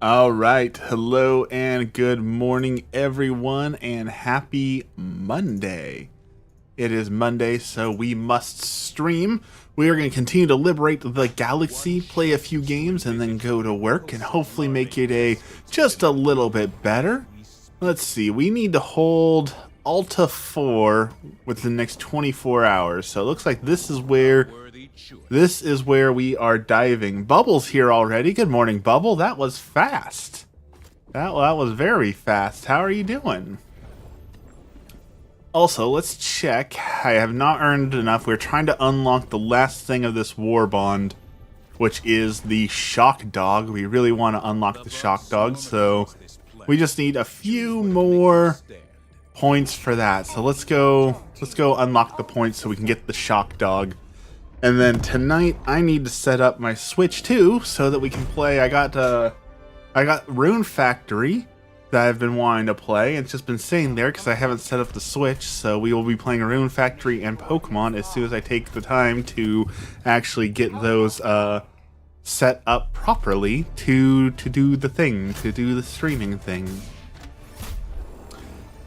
All right. Hello and good morning, everyone, and happy Monday. It is Monday, so we must stream. We are going to continue to liberate the galaxy, play a few games, and then go to work and hopefully make it just a little bit better. Let's see. We need to hold Alta 4 within the next 24 hours. So it looks like this is where we are diving. Bubble's here already. Good morning, Bubble. That was fast. That was very fast. How are you doing? Also, let's check. I have not earned enough. We're trying to unlock the last thing of this war bond, which is the shock dog. We really want to unlock the shock dog, so we just need a few more points for that. So let's go unlock the points so we can get the shock dog. And then tonight I need to set up my Switch too so that we can play. I got Rune Factory that I've been wanting to play. It's just been sitting there because I haven't set up the Switch, so we will be playing Rune Factory and Pokemon as soon as I take the time to actually get those set up properly to do the streaming thing.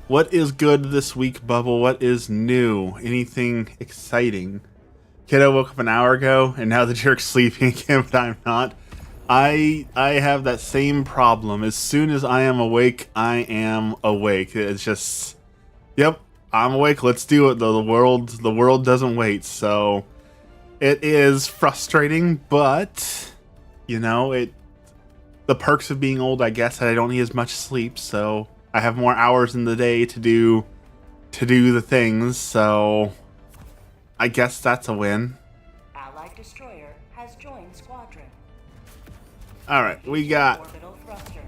What is good this week, Bubble? What is new? Anything exciting? Kiddo woke up an hour ago, and now the jerk's sleeping again, but I'm not. I have that same problem. As soon as I am awake, I am awake. It's just, yep, I'm awake. Let's do it. The world doesn't wait. So it is frustrating, but you know, the perks of being old, I guess, that I don't need as much sleep, so I have more hours in the day to do the things. So I guess that's a win. Allied destroyer has joined squadron. Alright, we got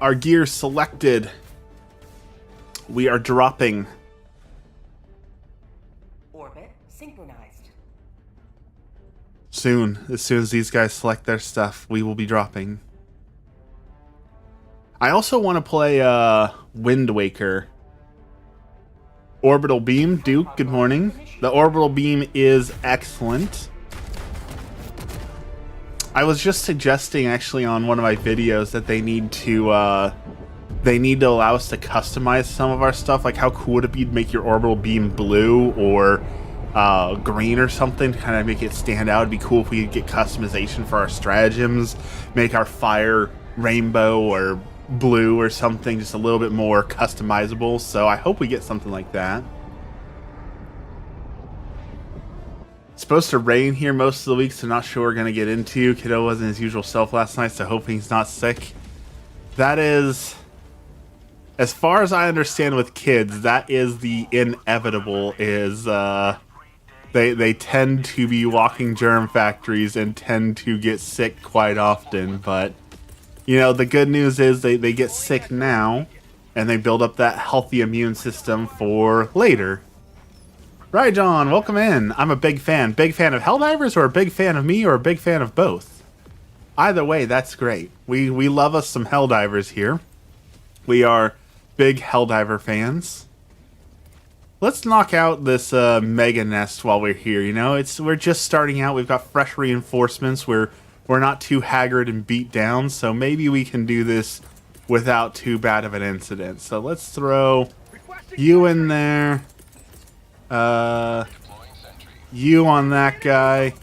our gear selected. We are dropping. Orbit synchronized. Soon, as soon as these guys select their stuff, we will be dropping. I also want to play Wind Waker. Orbital Beam, Duke, good morning. The Orbital Beam is excellent. I was just suggesting actually on one of my videos that they need to allow us to customize some of our stuff. Like, how cool would it be to make your Orbital Beam blue or green or something to kind of make it stand out? It'd be cool if we could get customization for our stratagems, make our fire rainbow or blue or something, just a little bit more customizable. So I hope we get something like that. It's supposed to rain here most of the week, so not sure we're going to get into. Kiddo wasn't his usual self last night, so hoping he's not sick. That is, as far as I understand with kids, that is the inevitable, is they tend to be walking germ factories and tend to get sick quite often. But you know, the good news is they get sick now and they build up that healthy immune system for later. Right, John, welcome in. I'm a big fan. Big fan of Helldivers, or a big fan of me, or a big fan of both? Either way, that's great. We love us some Helldivers here. We are big Helldiver fans. Let's knock out this Mega Nest while we're here. You know, we're just starting out. We've got fresh reinforcements. We're not too haggard and beat down, so maybe we can do this without too bad of an incident. So let's throw you in there. You on that guy.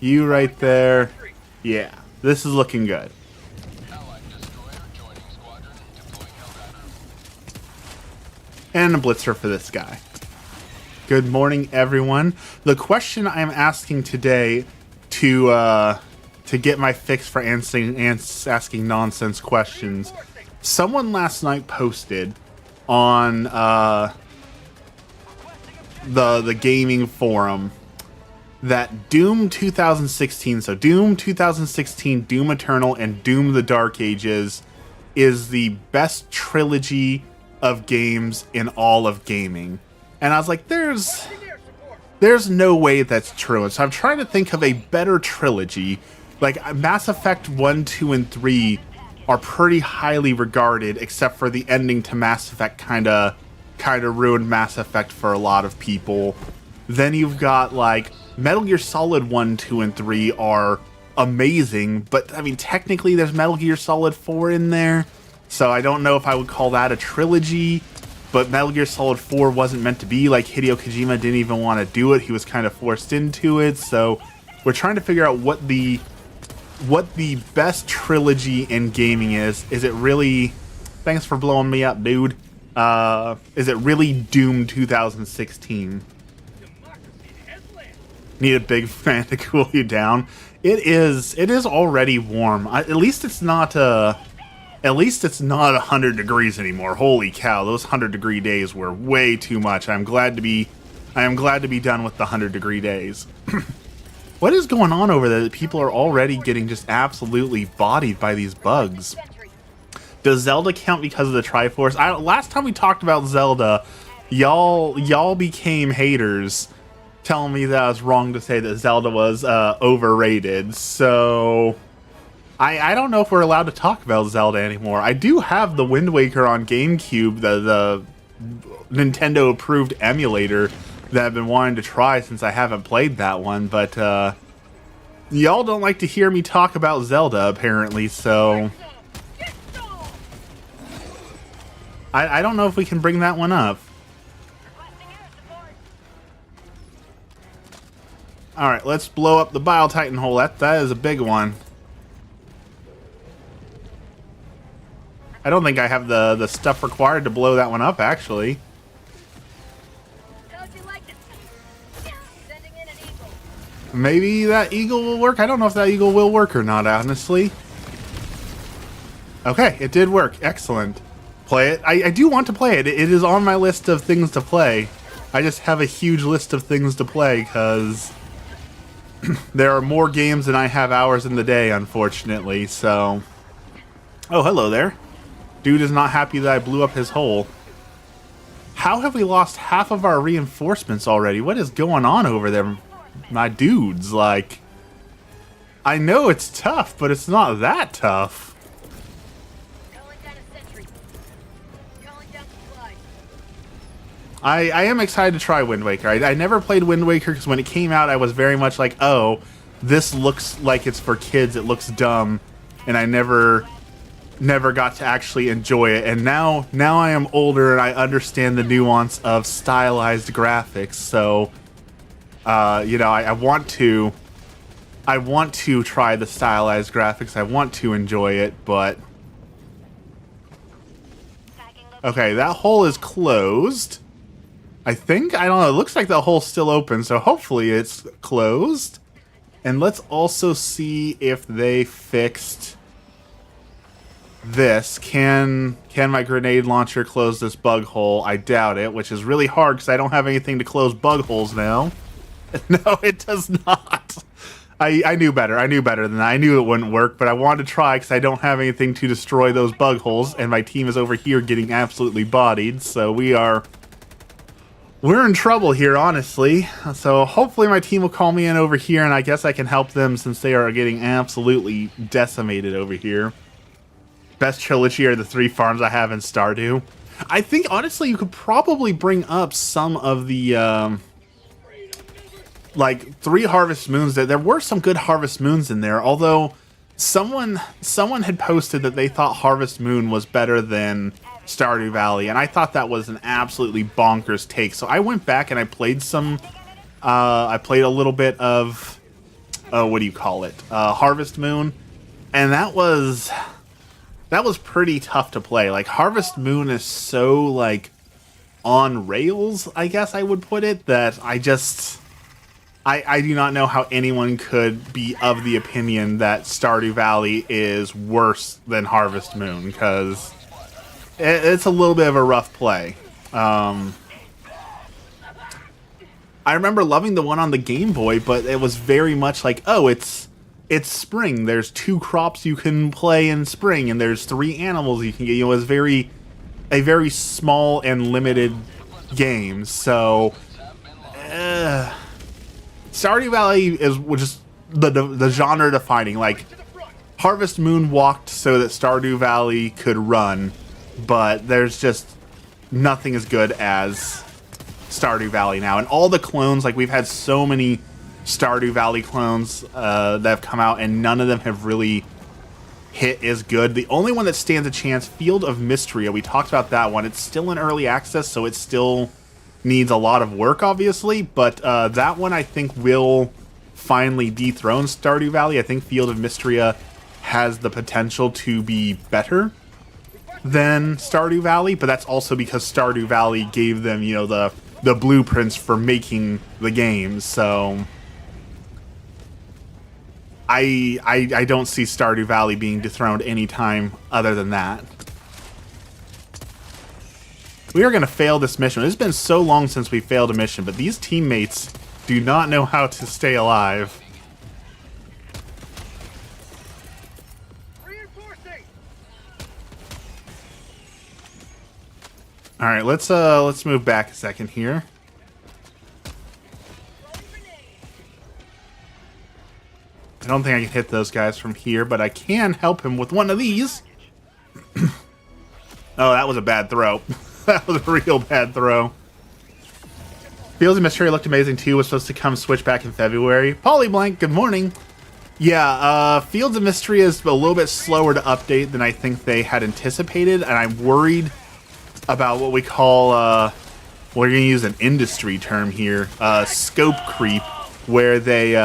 You right there. Yeah, this is looking good. And a blitzer for this guy. Good morning, everyone. The question I'm asking today to get my fix for asking nonsense questions. Someone last night posted on the gaming forum that Doom 2016, so Doom 2016, Doom Eternal, and Doom the Dark Ages is the best trilogy of games in all of gaming. And I was like, there's no way that's true. And so I'm trying to think of a better trilogy. Like, Mass Effect 1, 2, and 3 are pretty highly regarded, except for the ending to Mass Effect kind of ruined Mass Effect for a lot of people. Then you've got, like, Metal Gear Solid 1, 2, and 3 are amazing, but I mean, technically there's Metal Gear Solid 4 in there, so I don't know if I would call that a trilogy, but Metal Gear Solid 4 wasn't meant to be. Like, Hideo Kojima didn't even want to do it. He was kind of forced into it, so we're trying to figure out what the best trilogy in gaming is. Is it really... Thanks for blowing me up, dude. Is it really Doom 2016? Need a big fan to cool you down. It is already warm. At least it's not 100 degrees anymore. Holy cow, those 100-degree days were way too much. I am glad to be done with the 100-degree days. What is going on over there that people are already getting just absolutely bodied by these bugs? Does Zelda count because of the Triforce? Last time we talked about Zelda, y'all became haters, telling me that I was wrong to say that Zelda was overrated. So I don't know if we're allowed to talk about Zelda anymore. I do have the Wind Waker on GameCube, the Nintendo approved emulator that I've been wanting to try since I haven't played that one, but y'all don't like to hear me talk about Zelda apparently, so I don't know if we can bring that one up. Alright, let's blow up the Bile Titan hole. That is a big one. I don't think I have the stuff required to blow that one up, actually. Maybe that eagle will work? I don't know if that eagle will work or not, honestly. Okay, it did work. Excellent. Play it. I do want to play it. It is on my list of things to play. I just have a huge list of things to play because there are more games than I have hours in the day, unfortunately, so... Oh, hello there. Dude is not happy that I blew up his hole. How have we lost half of our reinforcements already? What is going on over there, my dudes? Like, I know it's tough, but it's not that tough. I am excited to try Wind Waker. I never played Wind Waker because when it came out, I was very much like, oh, this looks like it's for kids. It looks dumb, and I never got to actually enjoy it. And now I am older and I understand the nuance of stylized graphics. So, you know, I want to try the stylized graphics. I want to enjoy it, but okay, that hole is closed. I think, I don't know, it looks like the hole's still open, so hopefully it's closed. And let's also see if they fixed this. Can my grenade launcher close this bug hole? I doubt it, which is really hard because I don't have anything to close bug holes now. No, it does not. I knew better. I knew better than that. I knew it wouldn't work, but I wanted to try because I don't have anything to destroy those bug holes, and my team is over here getting absolutely bodied, so we're in trouble here, honestly. So hopefully my team will call me in over here, and I guess I can help them since they are getting absolutely decimated over here. Best trilogy are the 3 farms I have in Stardew. I think, honestly, you could probably bring up some of the, like, 3 Harvest Moons. There were some good Harvest Moons in there, although someone had posted that they thought Harvest Moon was better than Stardew Valley, and I thought that was an absolutely bonkers take. So I went back and I played I played a little bit of, what do you call it? Harvest Moon, and that was pretty tough to play. Like, Harvest Moon is so, like, on rails, I guess I would put it, that I do not know how anyone could be of the opinion that Stardew Valley is worse than Harvest Moon, because it's a little bit of a rough play. I remember loving the one on the Game Boy, but it was very much like, oh, it's spring. There's 2 crops you can play in spring, and there's 3 animals you can get. You know, it was a very small and limited game. So, Stardew Valley is just the genre defining. Like, Harvest Moon walked so that Stardew Valley could run, but there's just nothing as good as Stardew Valley now. And all the clones, like, we've had so many Stardew Valley clones that have come out, and none of them have really hit as good. The only one that stands a chance, Field of Mysteria. We talked about that one. It's still in early access, so it still needs a lot of work, obviously, but that one I think will finally dethrone Stardew Valley. I think Field of Mysteria has the potential to be better than Stardew Valley, but that's also because Stardew Valley gave them, you know, the blueprints for making the game. So I don't see Stardew Valley being dethroned anytime other than that. We are going to fail this mission. It's been so long since we failed a mission, but these teammates do not know how to stay alive. All right, let's move back a second here. I don't think I can hit those guys from here, but I can help him with one of these. Oh, that was a bad throw. That was a real bad throw. Fields of Mystery looked amazing too. Was supposed to come switch back in February. Polyblank, good morning. Yeah, Fields of Mystery is a little bit slower to update than I think they had anticipated, and I'm worried about what we call, we're going to use an industry term here, scope creep, where they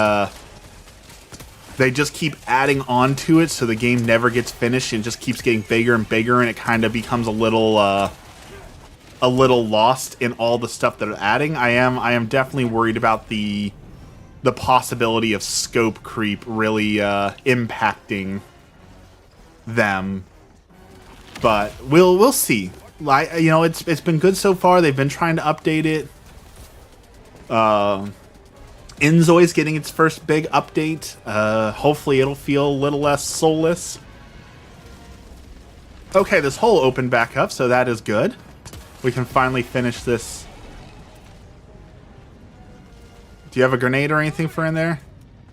just keep adding on to it, so the game never gets finished and just keeps getting bigger and bigger, and it kind of becomes a little lost in all the stuff that they're adding. I am definitely worried about the possibility of scope creep really impacting them, but we'll see. You know, it's been good so far. They've been trying to update it. Inzoi's getting its first big update. Hopefully it'll feel a little less soulless. Okay, this hole opened back up, so that is good. We can finally finish this. Do you have a grenade or anything for in there?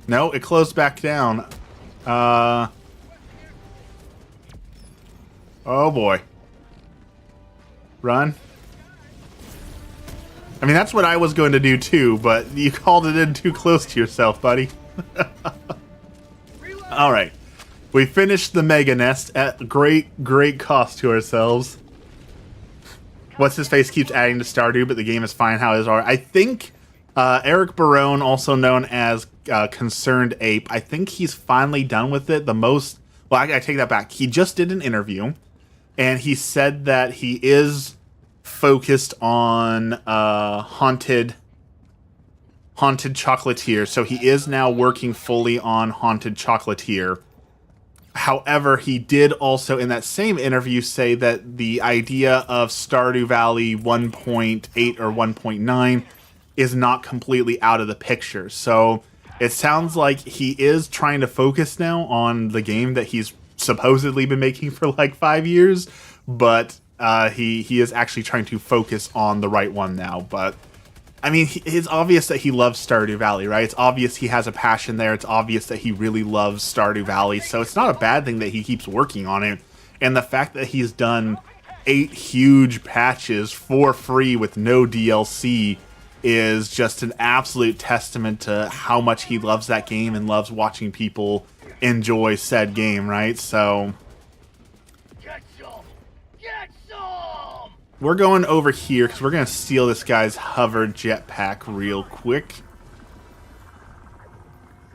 No, it closed back down. Oh boy. Run. I mean, that's what I was going to do too, but you called it in too close to yourself, buddy. Alright. We finished the Mega Nest at great cost to ourselves. What's his face keeps adding to Stardew, but the game is fine how it is already. I think Eric Barone, also known as Concerned Ape, I think he's finally done with it. Well, I take that back. He just did an interview, and he said that he is focused on Haunted Chocolatier, so he is now working fully on Haunted Chocolatier. However, he did also in that same interview say that the idea of Stardew Valley 1.8 or 1.9 is not completely out of the picture. So it sounds like he is trying to focus now on the game that he's supposedly been making for like 5 years, but he is actually trying to focus on the right one now. But I mean, it's obvious that he loves Stardew Valley, right? It's obvious he has a passion there. It's obvious that he really loves Stardew Valley. So it's not a bad thing that he keeps working on it. And the fact that he's done 8 huge patches for free with no DLC is just an absolute testament to how much he loves that game and loves watching people enjoy said game, right? So we're going over here because we're going to steal this guy's hover jetpack real quick.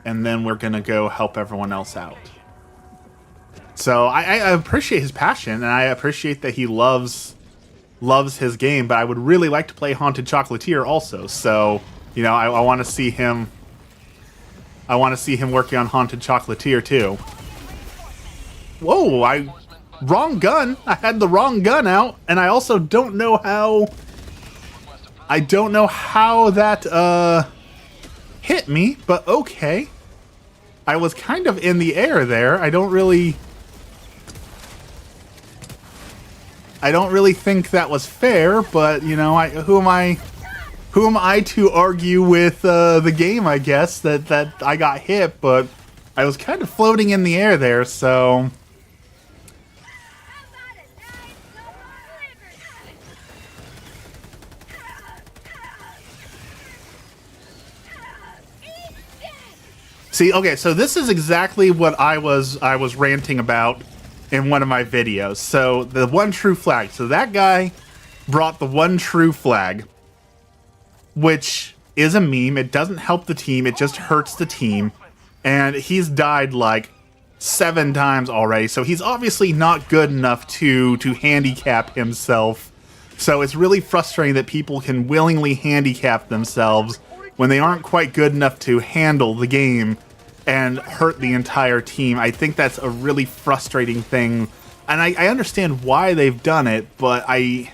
And then we're going to go help everyone else out. So I appreciate his passion, and I appreciate that he loves his game, but I would really like to play Haunted Chocolatier also. So, you know, I want to see him. I want to see him working on Haunted Chocolatier too. Whoa! Wrong gun. I had the wrong gun out, and I also don't know how. I don't know how that hit me, but okay. I was kind of in the air there. I don't really think that was fair, but you know, who am I to argue with the game? I guess that I got hit, but I was kind of floating in the air there, so. See, okay, so this is exactly what I was ranting about in one of my videos. So the one true flag. So that guy brought the one true flag, which is a meme. It doesn't help the team. It just hurts the team. And he's died like 7 times already. So he's obviously not good enough to handicap himself. So it's really frustrating that people can willingly handicap themselves when they aren't quite good enough to handle the game and hurt the entire team. I think that's a really frustrating thing. And I understand why they've done it, but I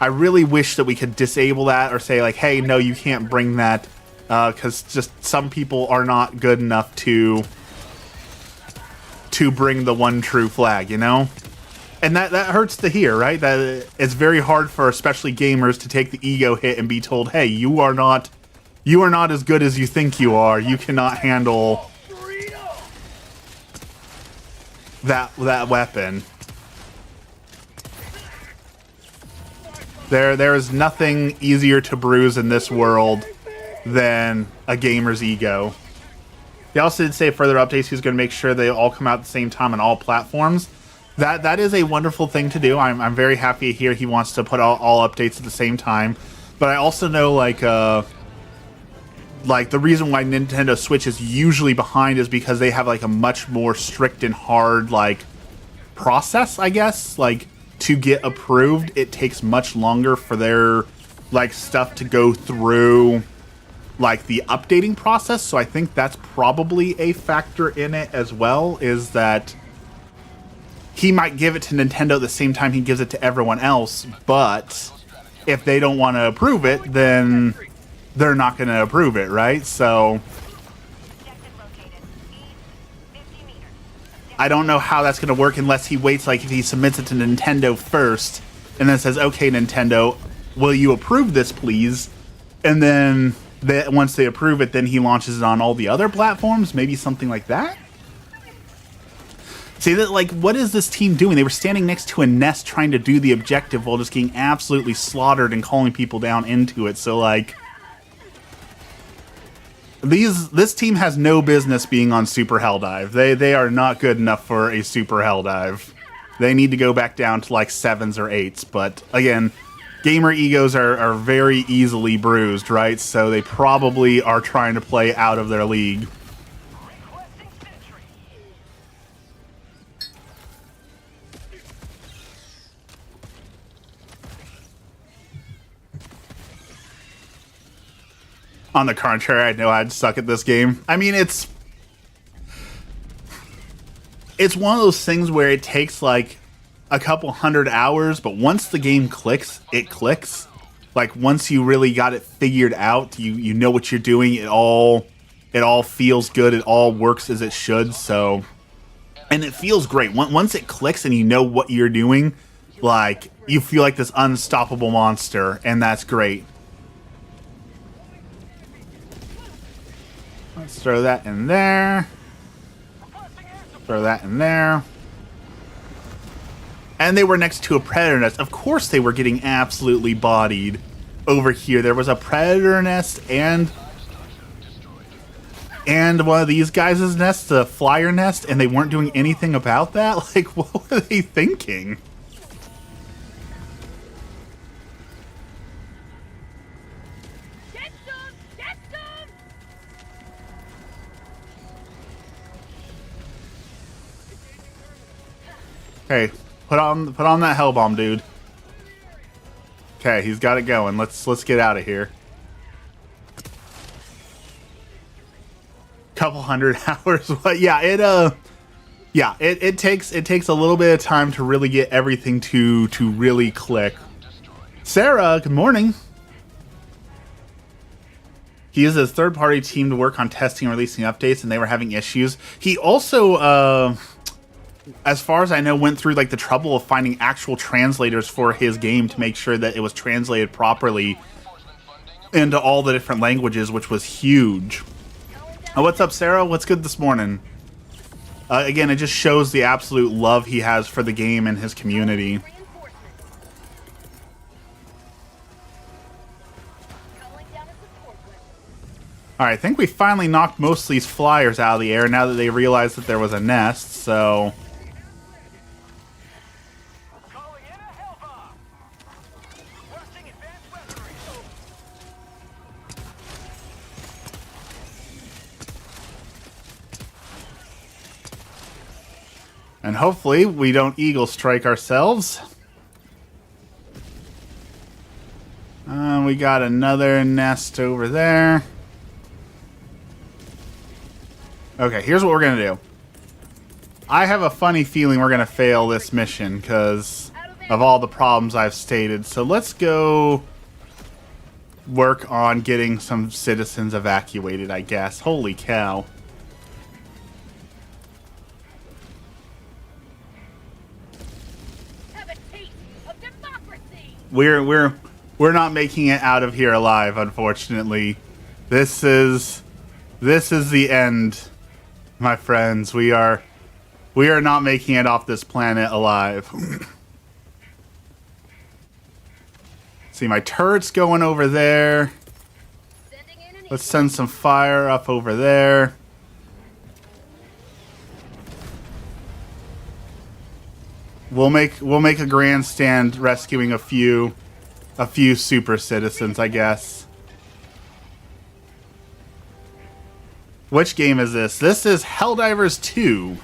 really wish that we could disable that or say like, hey, no, you can't bring that, because just some people are not good enough to bring the one true flag, you know? And that hurts to hear, right? That it's very hard for especially gamers to take the ego hit and be told, hey, you are not as good as you think you are. You cannot handle that weapon. There is nothing easier to bruise in this world than a gamer's ego. They also did say further updates, he's going to make sure they all come out at the same time on all platforms. That is a wonderful thing to do. I'm very happy to hear he wants to put all updates at the same time. But I also know like the reason why Nintendo Switch is usually behind is because they have like a much more strict and hard like process, I guess. Like to get approved, it takes much longer for their like stuff to go through like the updating process. So I think that's probably a factor in it as well, is that he might give it to Nintendo at the same time he gives it to everyone else, but if they don't want to approve it, then they're not going to approve it, right? So I don't know how that's going to work unless he waits, like if he submits it to Nintendo first and then says, okay, Nintendo, will you approve this, please? And then once they approve it, then he launches it on all the other platforms, maybe something like that. See, that like, what is this team doing? They were standing next to a nest trying to do the objective while just getting absolutely slaughtered and calling people down into it. So like, this team has no business being on Super Helldive. They are not good enough for a Super Helldive. They need to go back down to like 7s or 8s. But again, gamer egos are very easily bruised, right? So they probably are trying to play out of their league. On the contrary, I know I'd suck at this game. I mean, it's one of those things where it takes like a couple 100 hours, but once the game clicks, it clicks. Like once you really got it figured out, you know what you're doing. It all feels good. It all works as it should. So, and it feels great. Once it clicks and you know what you're doing, like you feel like this unstoppable monster, and that's great. Let's throw that in there. Throw that in there. And they were next to a predator nest. Of course they were getting absolutely bodied over here. There was a predator nest and one of these guys' nests, a flyer nest, and they weren't doing anything about that? Like, what were they thinking? Okay, put on that hell bomb, dude. Okay, he's got it going. Let's get out of here. Couple 100 hours, but yeah, it takes a little bit of time to really get everything to really click. Sarah, good morning. He uses his third-party team to work on testing and releasing updates, and they were having issues. He also, as far as I know, went through like the trouble of finding actual translators for his game to make sure that it was translated properly into all the different languages, which was huge. Oh, what's up, Sarah? What's good this morning? Again, it just shows the absolute love he has for the game and his community. Alright, I think we finally knocked most of these flyers out of the air now that they realized that there was a nest, so... Calling in a Hellbomb. Requesting advanced weaponry. And hopefully we don't eagle strike ourselves. We got another nest over there. Okay, here's what we're gonna do. I have a funny feeling we're gonna fail this mission because of all the problems I've stated. So let's go work on getting some citizens evacuated, I guess. Holy cow. Have a taste of democracy. We're not making it out of here alive, unfortunately. This is the end, my friends. We are not making it off this planet alive. See, my turret's going over there. Let's send some fire up over there. We'll make a grandstand rescuing a few super citizens, I guess. Which game is this? This is Helldivers 2.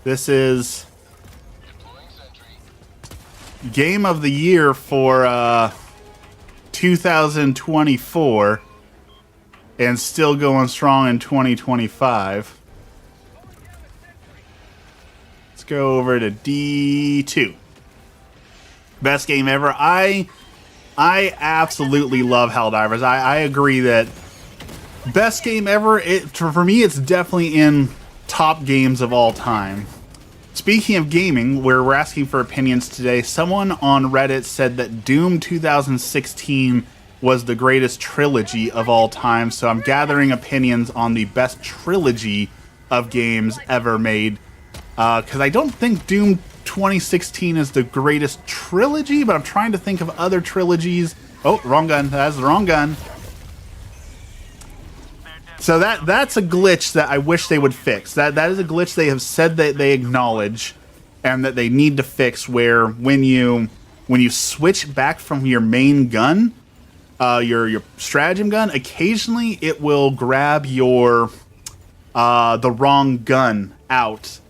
This is Game of the Year for 2024 and still going strong in 2025. Let's go over to D2. Best game ever. I absolutely love Helldivers. I agree that best game ever. For me, it's definitely in top games of all time. Speaking of gaming, where we're asking for opinions today, someone on Reddit said that Doom 2016 was the greatest trilogy of all time. So I'm gathering opinions on the best trilogy of games ever made. Because I don't think Doom 2016 is the greatest trilogy, but I'm trying to think of other trilogies. Oh, wrong gun. That's the wrong gun. So that's a glitch that I wish they would fix. That is a glitch they have said that they acknowledge and that they need to fix, where when you switch back from your main gun, your stratagem gun, occasionally it will grab your the wrong gun out.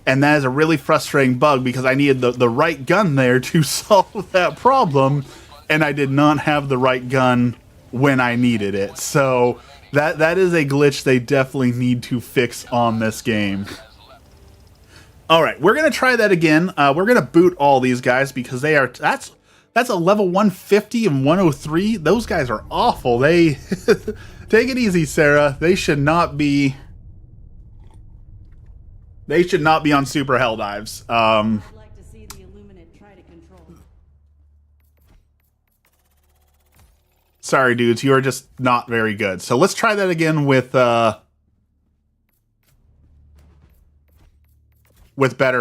And that is a really frustrating bug because I needed the right gun there to solve that problem, and I did not have the right gun when I needed it. So that is a glitch they definitely need to fix on this game. Alright, we're going to try that again. We're going to boot all these guys because they are... That's a level 150 and 103. Those guys are awful. They... Take it easy, Sarah. They should not be... They should not be on super hell dives. I'd like to see the Illuminate try to control. Sorry, dudes. You are just not very good. So let's try that again with better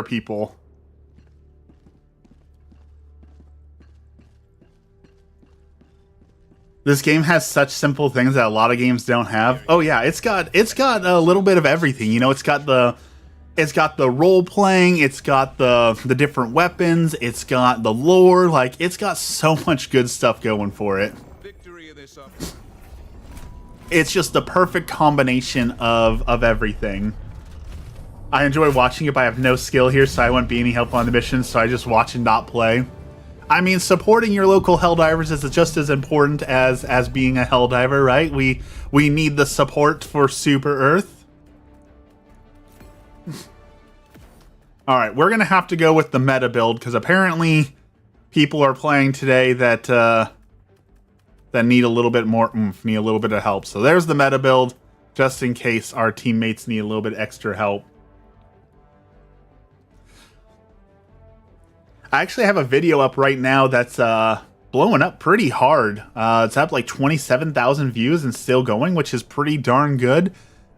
people. This game has such simple things that a lot of games don't have. Oh yeah, it's got a little bit of everything. You know, it's got the role playing, it's got the different weapons, it's got the lore, like it's got so much good stuff going for it. It's just the perfect combination of everything. I enjoy watching it, but I have no skill here, so I wouldn't be any help on the mission, so I just watch and not play. I mean, supporting your local Helldivers is just as important as being a Helldiver, right? We need the support for Super Earth. Alright, we're going to have to go with the meta build, because apparently people are playing today that need a little bit more oomph, need a little bit of help. So there's the meta build, just in case our teammates need a little bit extra help. I actually have a video up right now that's blowing up pretty hard. It's up like 27,000 views and still going, which is pretty darn good.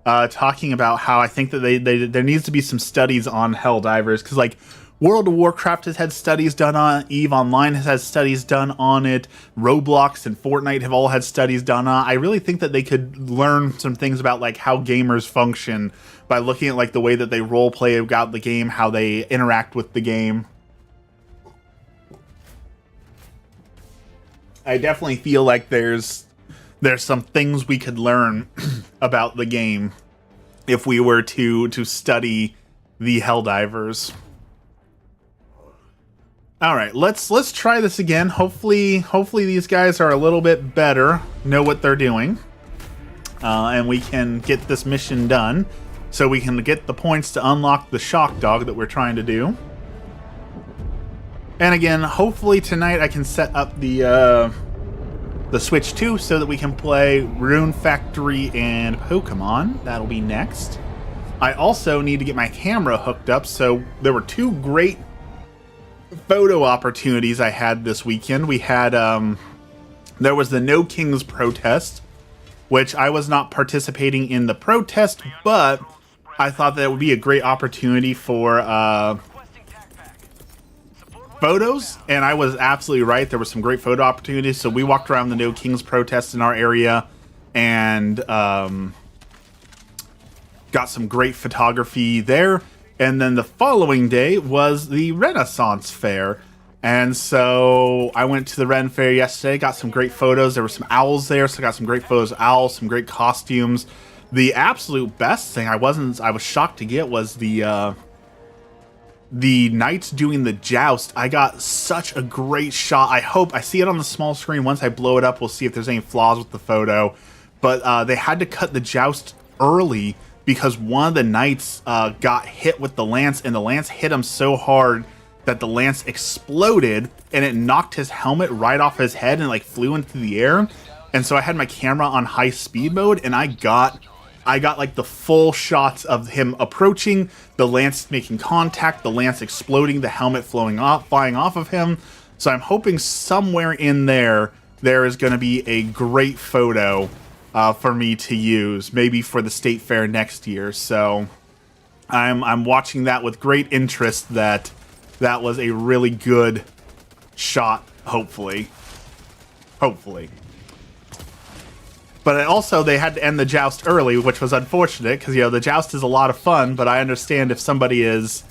Talking about how I think that there needs to be some studies on Helldivers, because like World of Warcraft has had studies done on it. EVE Online has had studies done on it. Roblox and Fortnite have all had studies done on it. I really think that they could learn some things about like how gamers function by looking at like the way that they role play about the game, how they interact with the game. I definitely feel like there's some things we could learn about the game if we were to study the Helldivers. All right, let's try this again. Hopefully these guys are a little bit better, know what they're doing, and we can get this mission done, so we can get the points to unlock the shock dog that we're trying to do. And again, hopefully tonight I can set up the Switch 2 so that we can play Rune Factory and Pokemon. That'll be next. I also need to get my camera hooked up, so there were two great photo opportunities I had this weekend. We had, there was the No Kings protest, which I was not participating in the protest, but I thought that it would be a great opportunity for, photos, and I was absolutely right. There were some great photo opportunities, so we walked around the No Kings protest in our area and got some great photography there. And then the following day was the Renaissance Fair, and so I went to the Ren Fair yesterday, got some great photos. There were some owls there, so I got some great photos of owls, some great costumes. The absolute best thing I was shocked to get was the knights doing the joust. I got such a great shot. I see it on the small screen. Once I blow it up, we'll see if there's any flaws with the photo. But they had to cut the joust early because one of the knights got hit with the lance, and the lance hit him so hard that the lance exploded, and it knocked his helmet right off his head and like flew into the air. And so I had my camera on high speed mode, and I got like the full shots of him approaching, the lance making contact, the lance exploding, the helmet flying off of him. So I'm hoping somewhere in there is going to be a great photo for me to use, maybe for the State Fair next year. So I'm watching that with great interest. That was a really good shot, hopefully. But also, they had to end the joust early, which was unfortunate, because, you know, the joust is a lot of fun, but I understand if somebody is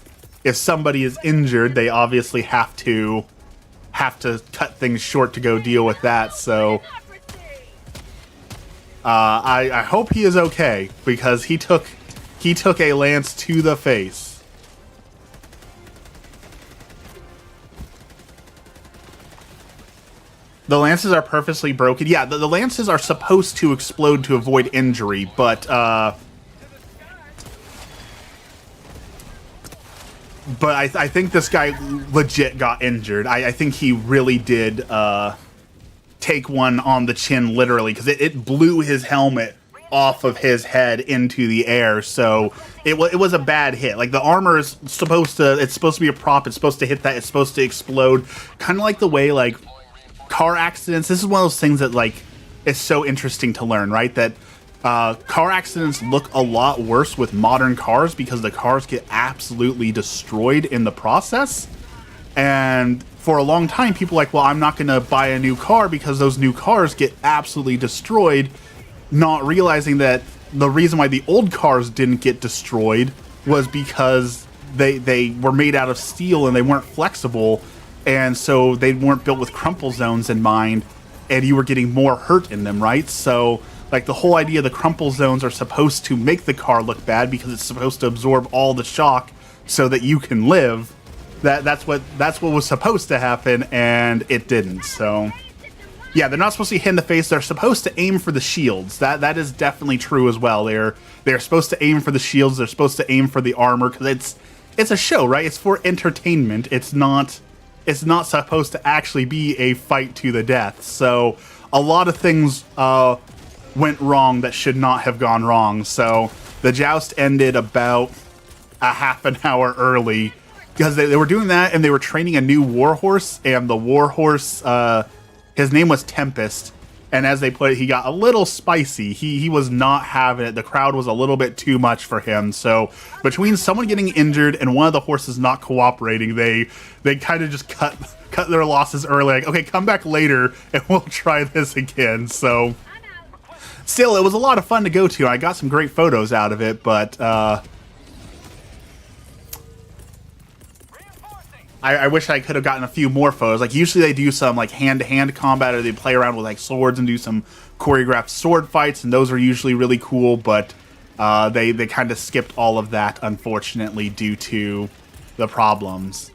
injured, they obviously have to cut things short to go deal with that, so I hope he is okay, because he took a lance to the face. The lances are purposely broken. Yeah, the lances are supposed to explode to avoid injury, but I think this guy legit got injured. I think he really did take one on the chin, literally, because it blew his helmet off of his head into the air. So it was a bad hit. Like, the armor is supposed to be a prop. It's supposed to hit that. It's supposed to explode. Kind of like the way, like, car accidents. This is one of those things that, like, is so interesting to learn, right? That car accidents look a lot worse with modern cars because the cars get absolutely destroyed in the process. And for a long time, people are like, well, I'm not going to buy a new car because those new cars get absolutely destroyed, not realizing that the reason why the old cars didn't get destroyed was because they were made out of steel and they weren't flexible. And so they weren't built with crumple zones in mind, and you were getting more hurt in them, right? So, like, the whole idea of the crumple zones are supposed to make the car look bad because it's supposed to absorb all the shock so that you can live. That's what was supposed to happen, and it didn't. So, yeah, they're not supposed to hit in the face. They're supposed to aim for the shields. That is definitely true as well. They're supposed to aim for the shields. They're supposed to aim for the armor because it's a show, right? It's for entertainment. It's not supposed to actually be a fight to the death. So a lot of things went wrong that should not have gone wrong. So the joust ended about a half an hour early because they were doing that, and they were training a new warhorse, and the warhorse, his name was Tempest, And as they put it, he got a little spicy. He was not having it. The crowd was a little bit too much for him. So between someone getting injured and one of the horses not cooperating, they kind of just cut their losses early. Like, okay, come back later and we'll try this again. So still, it was a lot of fun to go to. I got some great photos out of it, but I wish I could have gotten a few more photos. Like, usually they do some, like, hand-to-hand combat, or they play around with, like, swords and do some choreographed sword fights, and those are usually really cool, but they kind of skipped all of that, unfortunately, due to the problems.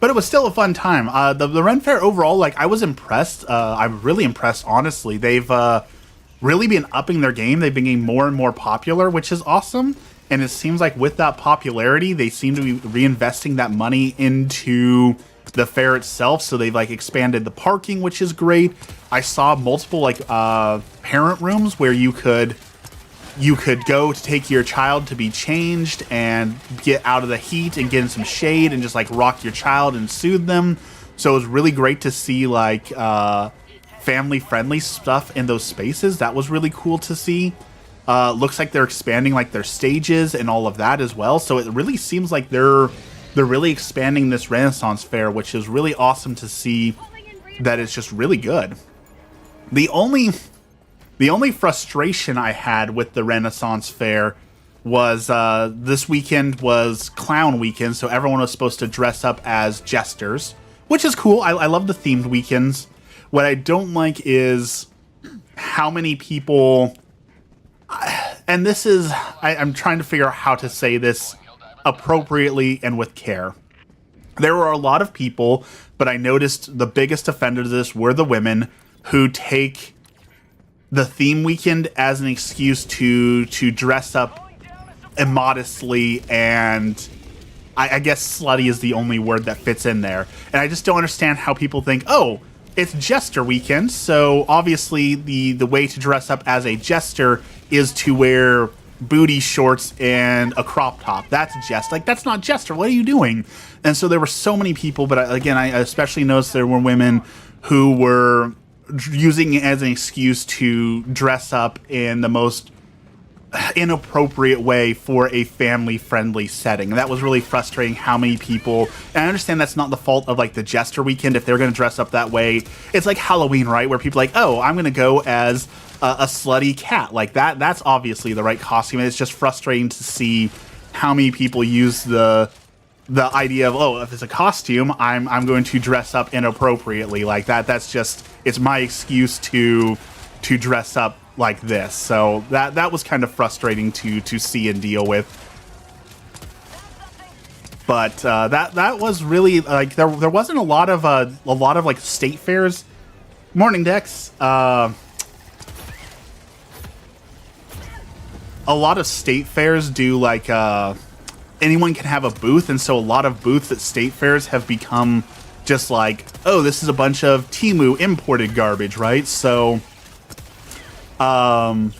But it was still a fun time. The Ren Fair overall, like, I was impressed. I'm really impressed, honestly. They've really been upping their game. They've been getting more and more popular, which is awesome. And it seems like with that popularity, they seem to be reinvesting that money into the fair itself. So they've like expanded the parking, which is great. I saw multiple like parent rooms where you could go to take your child to be changed and get out of the heat and get in some shade and just like rock your child and soothe them. So it was really great to see like family-friendly stuff in those spaces. That was really cool to see. Looks like they're expanding like their stages and all of that as well. So it really seems like they're really expanding this Renaissance Fair, which is really awesome to see. That it's just really good. The only frustration I had with the Renaissance Fair was this weekend was Clown Weekend, so everyone was supposed to dress up as jesters, which is cool. I love the themed weekends. What I don't like is how many people, and this is, I'm trying to figure out how to say this appropriately and with care. There were a lot of people, but I noticed the biggest offenders of this were the women who take the theme weekend as an excuse to dress up immodestly, and I guess slutty is the only word that fits in there. And I just don't understand how people think, oh, it's Jester weekend, so obviously the way to dress up as a jester is to wear booty shorts and a crop top. That's jest. Like, that's not Jester. What are you doing? And so there were so many people, but again, I especially noticed there were women who were using it as an excuse to dress up in the most inappropriate way for a family-friendly setting. And that was really frustrating how many people, and I understand that's not the fault of like the Jester weekend if they're going to dress up that way. It's like Halloween, right? Where people are like, oh, I'm going to go as a slutty cat. Like that's obviously the right costume. And it's just frustrating to see how many people use the idea of, oh, if it's a costume, I'm going to dress up inappropriately like that. That's just, it's my excuse to dress up like this. So that was kind of frustrating to see and deal with. But that was really like there wasn't a lot of like state fairs. Morning, Dex. A lot of state fairs do like anyone can have a booth, and so a lot of booths at state fairs have become just like, oh, this is a bunch of Temu imported garbage, right? So I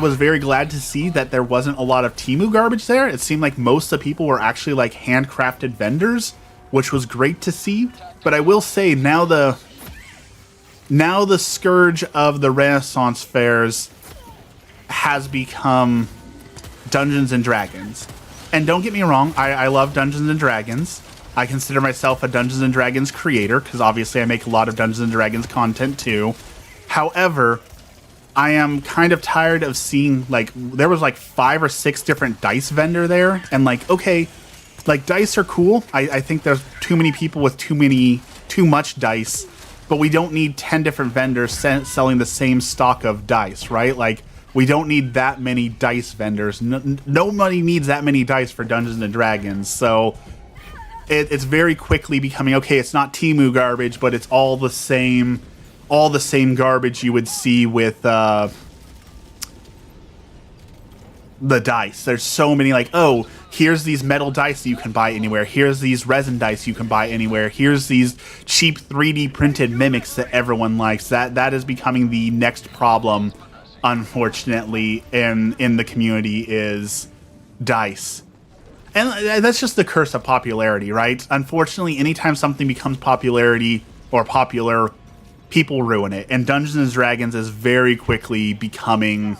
was very glad to see that there wasn't a lot of Temu garbage there. It seemed like most of the people were actually like handcrafted vendors, which was great to see. But I will say now the scourge of the Renaissance fairs has become Dungeons and Dragons. And don't get me wrong, I love Dungeons and Dragons. I consider myself a Dungeons and Dragons creator because obviously I make a lot of Dungeons and Dragons content too. However, I am kind of tired of seeing, like, there was like 5 or 6 different dice vendor there, and like, okay, like dice are cool. I think there's too many people with too much dice, but we don't need 10 different vendors selling the same stock of dice, right? Like, we don't need that many dice vendors. Nobody needs that many dice for Dungeons and Dragons. So it's very quickly becoming, okay, it's not Temu garbage, but it's all the same garbage you would see with the dice. There's so many, like, oh, here's these metal dice that you can buy anywhere. Here's these resin dice you can buy anywhere. Here's these cheap 3D printed mimics that everyone likes. That is becoming the next problem, unfortunately, in the community, is dice. And that's just the curse of popularity, right? Unfortunately, anytime something becomes popularity or popular, people ruin it. And Dungeons and Dragons is very quickly becoming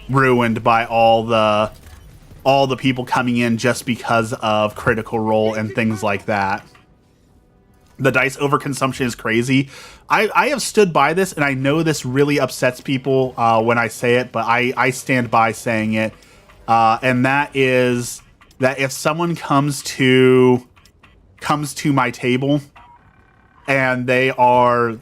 ruined by all the people coming in just because of Critical Role and things like that. The dice overconsumption is crazy. I have stood by this, and I know this really upsets people when I say it, but I stand by saying it. And that is that if someone comes to my table and they are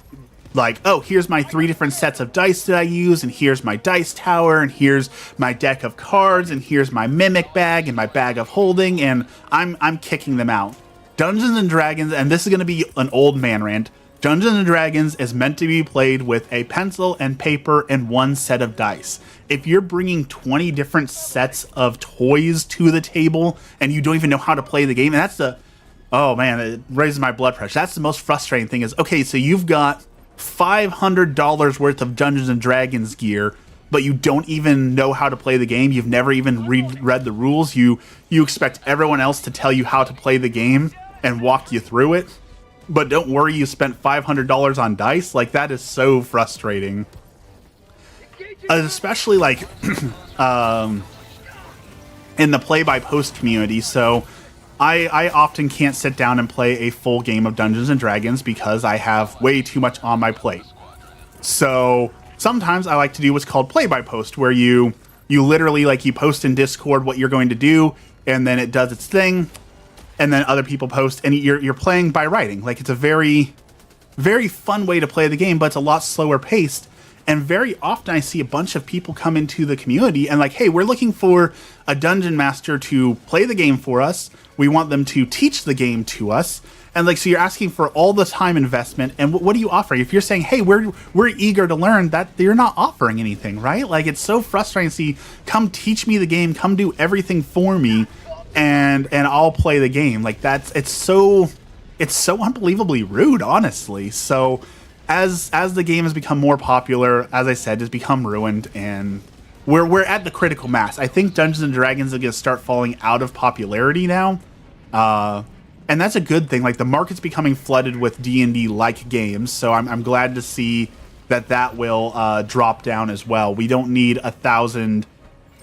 like, oh, here's my 3 different sets of dice that I use, and here's my dice tower, and here's my deck of cards, and here's my mimic bag and my bag of holding, and I'm kicking them out. Dungeons and Dragons, and this is going to be an old man rant, Dungeons and Dragons is meant to be played with a pencil and paper and 1 set of dice. If you're bringing 20 different sets of toys to the table and you don't even know how to play the game, and oh man, it raises my blood pressure. That's the most frustrating thing is, okay, so you've got $500 worth of Dungeons and Dragons gear, but you don't even know how to play the game. You've never even read the rules. You expect everyone else to tell you how to play the game and walk you through it. But don't worry, you spent $500 on dice. Like, that is so frustrating. Especially, like, in the play-by-post community. So, I often can't sit down and play a full game of Dungeons & Dragons because I have way too much on my plate. So, sometimes I like to do what's called play-by-post, where you literally, like, you post in Discord what you're going to do, and then it does its thing, and then other people post, and you're playing by writing. Like, it's a very, very fun way to play the game, but it's a lot slower paced. And very often I see a bunch of people come into the community and like, hey, we're looking for a dungeon master to play the game for us. We want them to teach the game to us. And like, so you're asking for all the time investment. And what are you offering? If you're saying, hey, we're eager to learn, that you're not offering anything, right? Like, it's so frustrating to see, come teach me the game, come do everything for me, and I'll play the game. Like, it's so unbelievably rude, honestly. So as the game has become more popular, as I said, it's become ruined, and we're at the critical mass. I think Dungeons and Dragons are going to start falling out of popularity now, and that's a good thing. Like, the market's becoming flooded with D&D like games, so I'm glad to see that will drop down as well. We don't need 1,000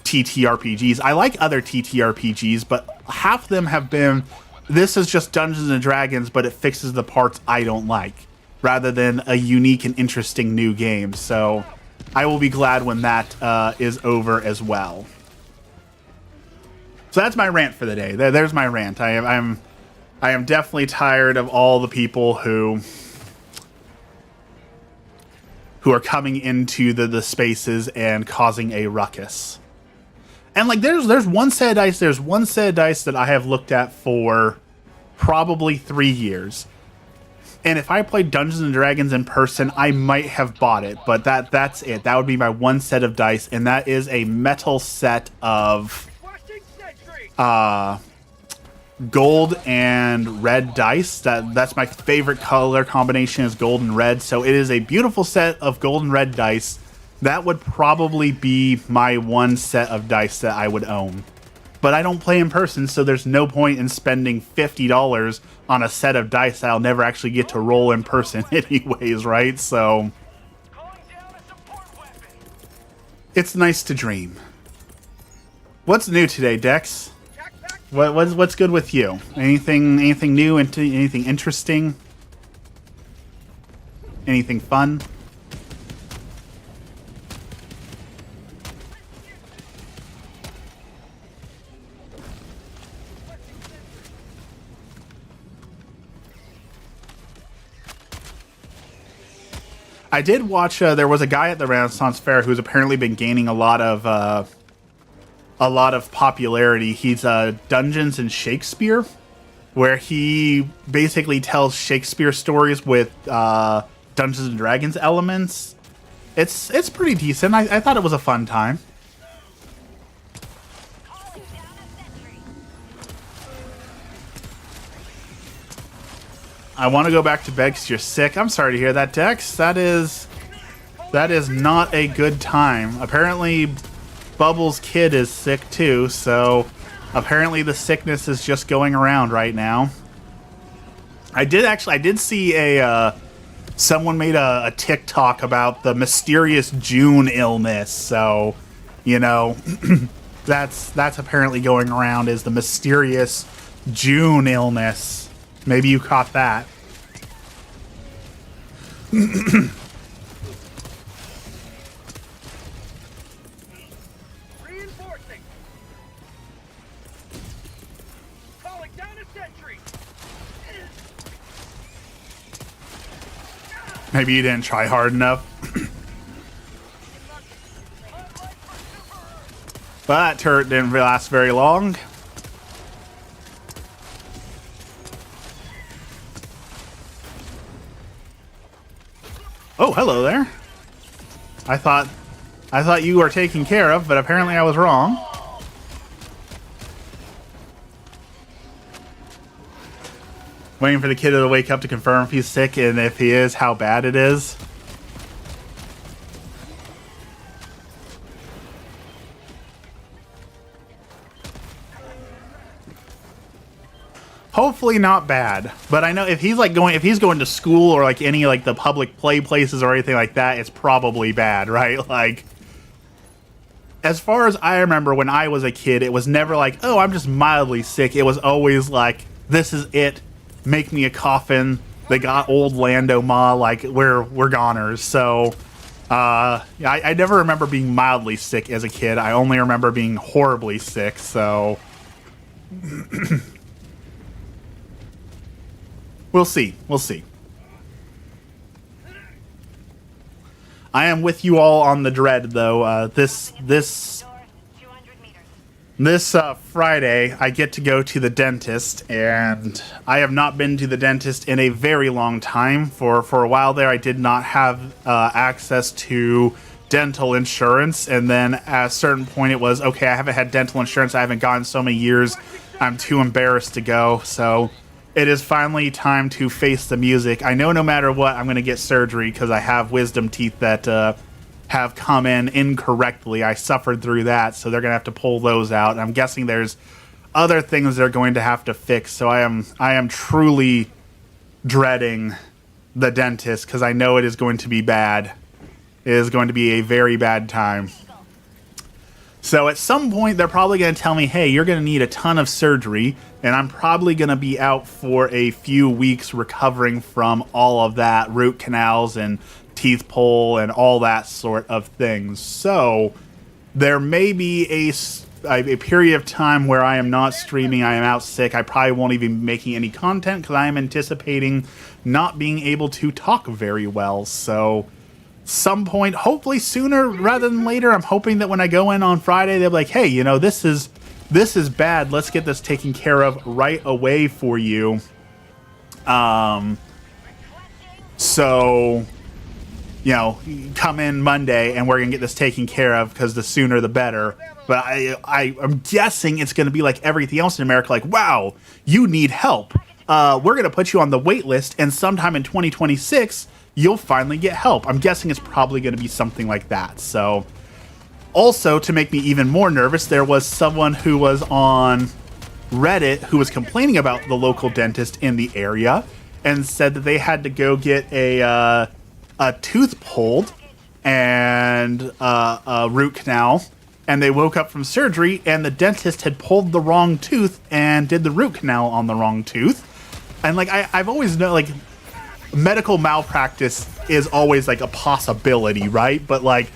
TTRPGs. I like other TTRPGs, but half of them have been, this is just Dungeons and Dragons, but it fixes the parts I don't like, rather than a unique and interesting new game. So I will be glad when that is over as well. So that's my rant for the day. There's my rant. I am definitely tired of all the people who are coming into the spaces and causing a ruckus. And like, there's one set of dice. There's one set of dice that I have looked at for probably 3 years. And if I played Dungeons and Dragons in person, I might have bought it. But that's it. That would be my one set of dice, and that is a metal set of gold and red dice. That's my favorite color combination, is gold and red. So it is a beautiful set of gold and red dice. That would probably be my one set of dice that I would own. But I don't play in person, so there's no point in spending $50 on a set of dice that I'll never actually get to roll in person anyways, right? So it's nice to dream. What's new today, Dex? What's good with you? Anything new? Anything interesting? Anything fun? I did watch. There was a guy at the Renaissance Fair who's apparently been gaining a lot of popularity. He's Dungeons and Shakespeare, where he basically tells Shakespeare stories with Dungeons and Dragons elements. It's pretty decent. I thought it was a fun time. I want to go back to bed because you're sick. I'm sorry to hear that, Dex. That is not a good time. Apparently, Bubbles' kid is sick too, so Apparently the sickness is just going around right now. I did see a someone made a TikTok about the mysterious June illness. So, you know, that's apparently going around is the mysterious June illness. Maybe you caught that. Reinforcing. Calling down a sentry. Maybe you didn't try hard enough. But that turret didn't last very long. Oh, hello there. I thought you were taken care of, but apparently I was wrong. Waiting for the kiddo to wake up to confirm if he's sick, and if he is, how bad it is. Hopefully not bad, but I know if he's going to school or like any like the public play places or anything like that, it's probably bad, right? Like, as far as I remember when I was a kid, it was never like, oh, I'm just mildly sick. It was always like, this is it. Make me a coffin. They got old Lando Ma, like we're goners. So I never remember being mildly sick as a kid. I only remember being horribly sick. So we'll see. We'll see. I am with you all on the dread, though. This Friday, I get to go to the dentist, and I have not been to the dentist in a very long time. For a while there, I did not have access to dental insurance, and then at a certain point, it was, okay, I haven't had dental insurance. I haven't gone so many years. I'm too embarrassed to go, so it is finally time to face the music. I know no matter what, I'm going to get surgery because I have wisdom teeth that have come in incorrectly. I suffered through that, so they're going to have to pull those out. And I'm guessing there's other things they're going to have to fix. So I am truly dreading the dentist because I know it is going to be bad. It is going to be a very bad time. So at some point, they're probably going to tell me, hey, you're going to need a ton of surgery, and I'm probably going to be out for a few weeks recovering from all of that, root canals and teeth pull and all that sort of things. So there may be a period of time where I am not streaming, I am out sick. I probably won't even be making any content because I am anticipating not being able to talk very well. So some point, hopefully sooner rather than later, I'm hoping that when I go in on Friday, they'll be like, hey, you know, this is bad. Let's get this taken care of right away for you. So, you know, come in Monday and we're going to get this taken care of because the sooner the better. But I'm guessing it's going to be like everything else in America, like, wow, you need help. We're going to put you on the wait list, and sometime in 2026, you'll finally get help. I'm guessing it's probably going to be something like that. So, also, to make me even more nervous, there was someone who was on Reddit who was complaining about the local dentist in the area and said that they had to go get a tooth pulled and a root canal, and they woke up from surgery and the dentist had pulled the wrong tooth and did the root canal on the wrong tooth. And like I've always known, like, medical malpractice is always like a possibility, right? But like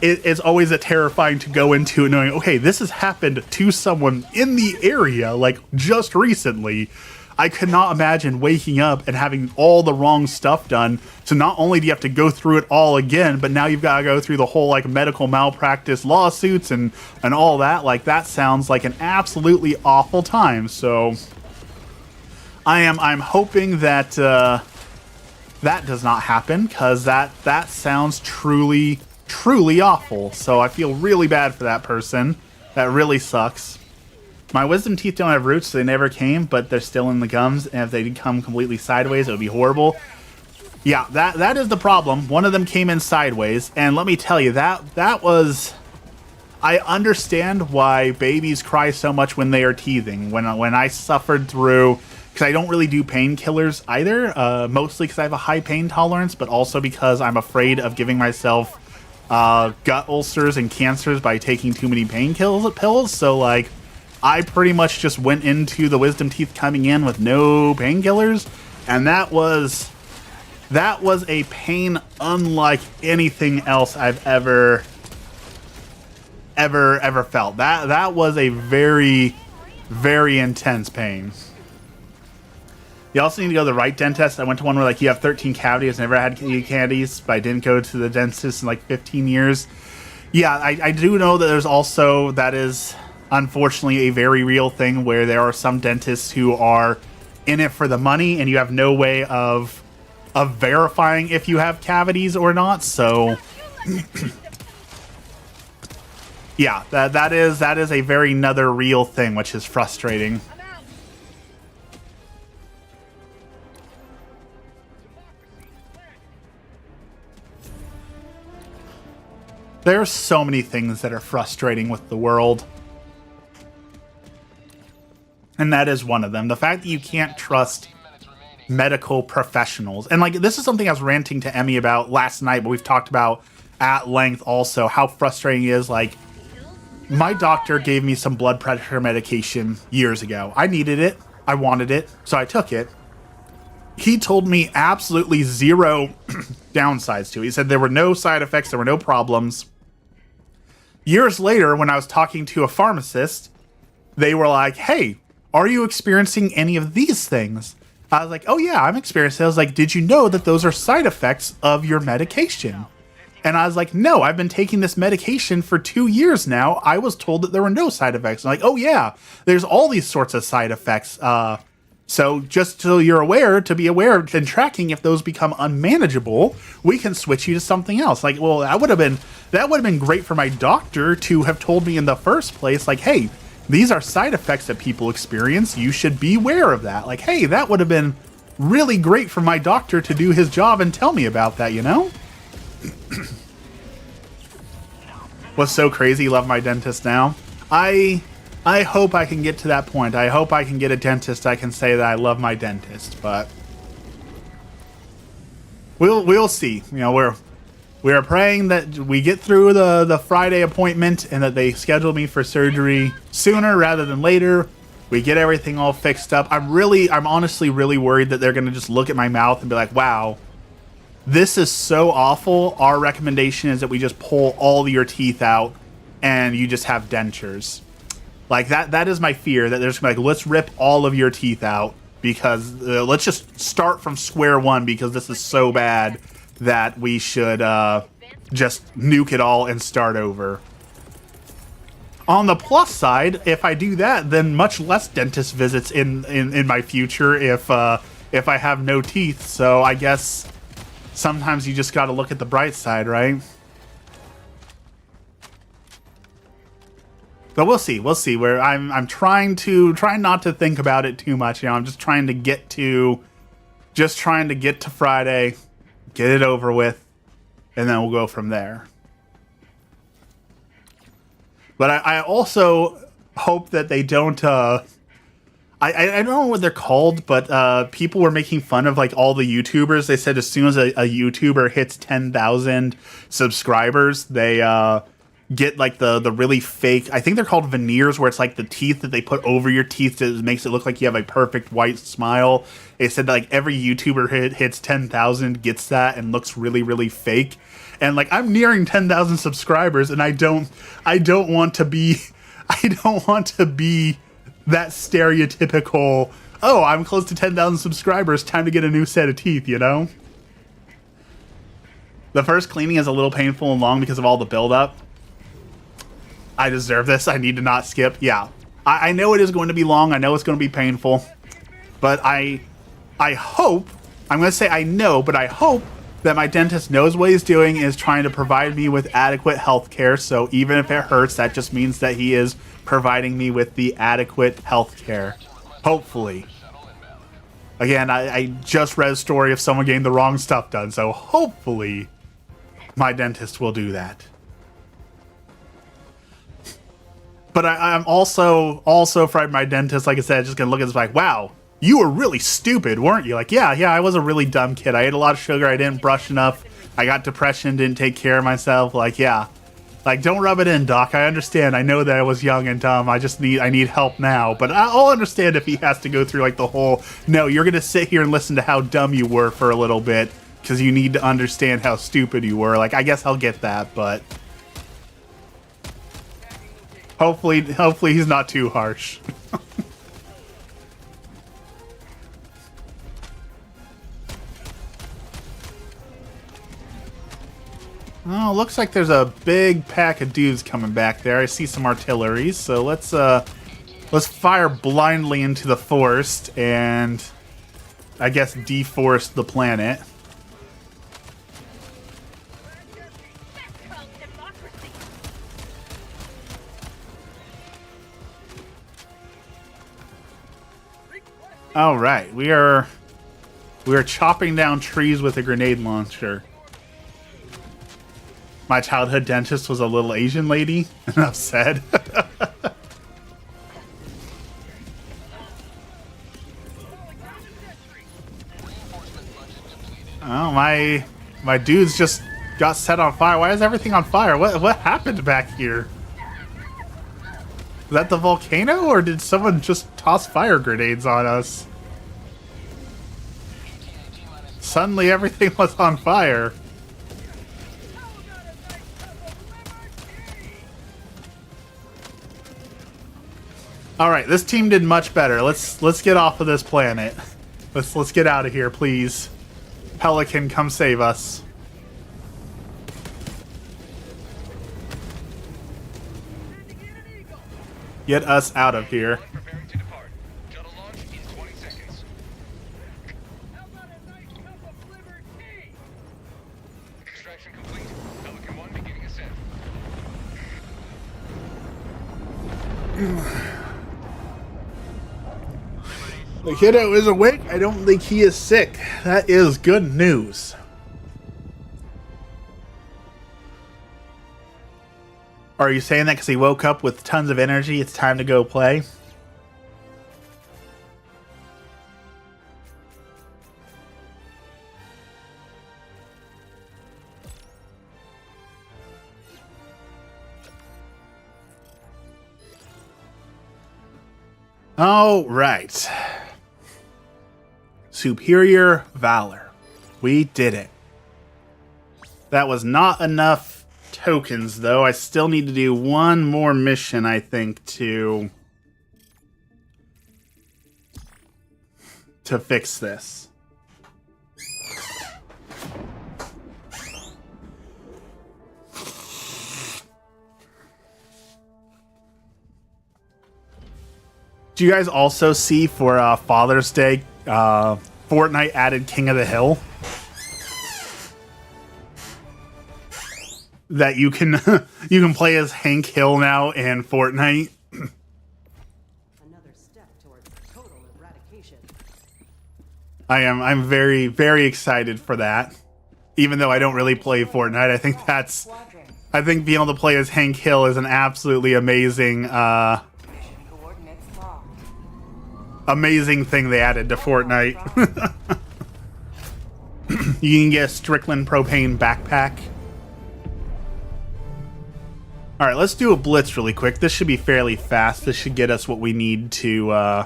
it's always a terrifying to go into knowing, okay, this has happened to someone in the area like just recently. I could not imagine waking up and having all the wrong stuff done. So not only do you have to go through it all again, but now you've got to go through the whole like medical malpractice lawsuits and all that. Like, that sounds like an absolutely awful time. So I'm hoping that that does not happen, because that sounds truly awful. So I feel really bad for that person. That really sucks. My wisdom teeth don't have roots, so they never came, but they're still in the gums, and if they did come completely sideways, it would be horrible. Yeah, that is the problem. One of them came in sideways, and let me tell you, that was I understand why babies cry so much when they are teething. When I suffered through, because I don't really do painkillers either, mostly because I have a high pain tolerance, but also because I'm afraid of giving myself gut ulcers and cancers by taking too many pills. So like, I pretty much just went into the wisdom teeth coming in with no painkillers, and that was a pain unlike anything else I've ever felt. That was a very, very intense pain. You also need to go to the right dentist. I went to one where like you have 13 cavities, never had cavities, but I didn't go to the dentist in like 15 years. Yeah, I do know that there's also, that is unfortunately a very real thing where there are some dentists who are in it for the money and you have no way of verifying if you have cavities or not. So yeah, that is a very another real thing, which is frustrating. There are so many things that are frustrating with the world. And that is one of them. The fact that you can't trust medical professionals. And like, this is something I was ranting to Emmy about last night, but we've talked about at length also, how frustrating it is. Like, my doctor gave me some blood pressure medication years ago. I needed it. I wanted it. So I took it. He told me absolutely zero downsides to it. He said there were no side effects. There were no problems. Years later, when I was talking to a pharmacist, they were like, hey, are you experiencing any of these things? I was like, oh yeah, I'm experiencing it. I was like, did you know that those are side effects of your medication? And I was like, no, I've been taking this medication for 2 years now. I was told that there were no side effects. I'm like, oh yeah, there's all these sorts of side effects. So just so you're aware, to be aware and tracking, if those become unmanageable, we can switch you to something else. Like, well, that would have been great for my doctor to have told me in the first place, like, hey, these are side effects that people experience. You should be aware of that. Like, hey, that would have been really great for my doctor to do his job and tell me about that, you know? What's so crazy? Love my dentist now. I hope I can get to that point. I hope I can get a dentist I can say that I love my dentist, but we'll see. You know, we're praying that we get through the Friday appointment and that they schedule me for surgery sooner rather than later. We get everything all fixed up. I'm honestly really worried that they're going to just look at my mouth and be like, wow, this is so awful. Our recommendation is that we just pull all your teeth out and you just have dentures. Like, that is my fear, that they're just like, let's rip all of your teeth out because let's just start from square one because this is so bad that we should just nuke it all and start over. On the plus side, if I do that, then much less dentist visits in my future if I have no teeth. So I guess sometimes you just got to look at the bright side, right? But we'll see. We'll see. Where I'm trying not to think about it too much. You know, I'm just trying to get to Friday, get it over with, and then we'll go from there. But I also hope that they don't. I don't know what they're called, but people were making fun of like all the YouTubers. They said as soon as a YouTuber hits 10,000 subscribers, they get like the really fake, I think they're called veneers, where it's like the teeth that they put over your teeth that makes it look like you have a perfect white smile. They said that like every YouTuber hits 10,000 gets that and looks really, really fake. And like, I'm nearing 10,000 subscribers and I don't want to be that stereotypical, oh, I'm close to 10,000 subscribers, time to get a new set of teeth, you know? The first cleaning is a little painful and long because of all the buildup. I deserve this. I need to not skip. Yeah. I know it is going to be long. I know it's going to be painful. But I hope, I'm going to say I know, but I hope that my dentist knows what he's doing, is trying to provide me with adequate health care. So even if it hurts, that just means that he is providing me with the adequate health care. Hopefully. Again, I just read a story of someone getting the wrong stuff done. So hopefully my dentist will do that. But I'm also frightened my dentist, like I said, just gonna look at this like, wow, you were really stupid, weren't you? Like, yeah, I was a really dumb kid. I ate a lot of sugar, I didn't brush enough, I got depression, didn't take care of myself. Like, yeah. Like, don't rub it in, Doc. I understand. I know that I was young and dumb. I need help now. But I'll understand if he has to go through like the whole, no, you're gonna sit here and listen to how dumb you were for a little bit because you need to understand how stupid you were. Like, I guess I'll get that, but hopefully he's not too harsh. Oh, looks like there's a big pack of dudes coming back there. I see some artillery, so let's fire blindly into the forest and I guess deforest the planet. That's called democracy. All right, we are chopping down trees with a grenade launcher. My childhood dentist was a little Asian lady. Enough said. Oh, my dudes just got set on fire. Why is everything on fire? What happened back here? Is that the volcano, or did someone just toss fire grenades on us? Suddenly everything was on fire. All right, this team did much better. Let's get off of this planet. Let's get out of here, please. Pelican, come save us. Get us out of here. Preparing to depart. Shuttle launch in 20 seconds. How about a nice cup of flavored tea? Extraction complete. Pelican 1 beginning ascent. The kiddo is awake. I don't think he is sick. That is good news. Are you saying that because he woke up with tons of energy? It's time to go play? All right. Superior Valor. We did it. That was not enough tokens, though. I still need to do one more mission, I think, to fix this. Do you guys also see for Father's Day, Fortnite added King of the Hill? That you can you can play as Hank Hill now in Fortnite. Another step towards total eradication. I'm very, very excited for that. Even though I don't really play Fortnite, Squadron. I think being able to play as Hank Hill is an absolutely amazing Mission coordinates locked. amazing thing they added to Fortnite. You can get a Strickland propane backpack. Alright, let's do a blitz really quick. This should be fairly fast. This should get us what we need to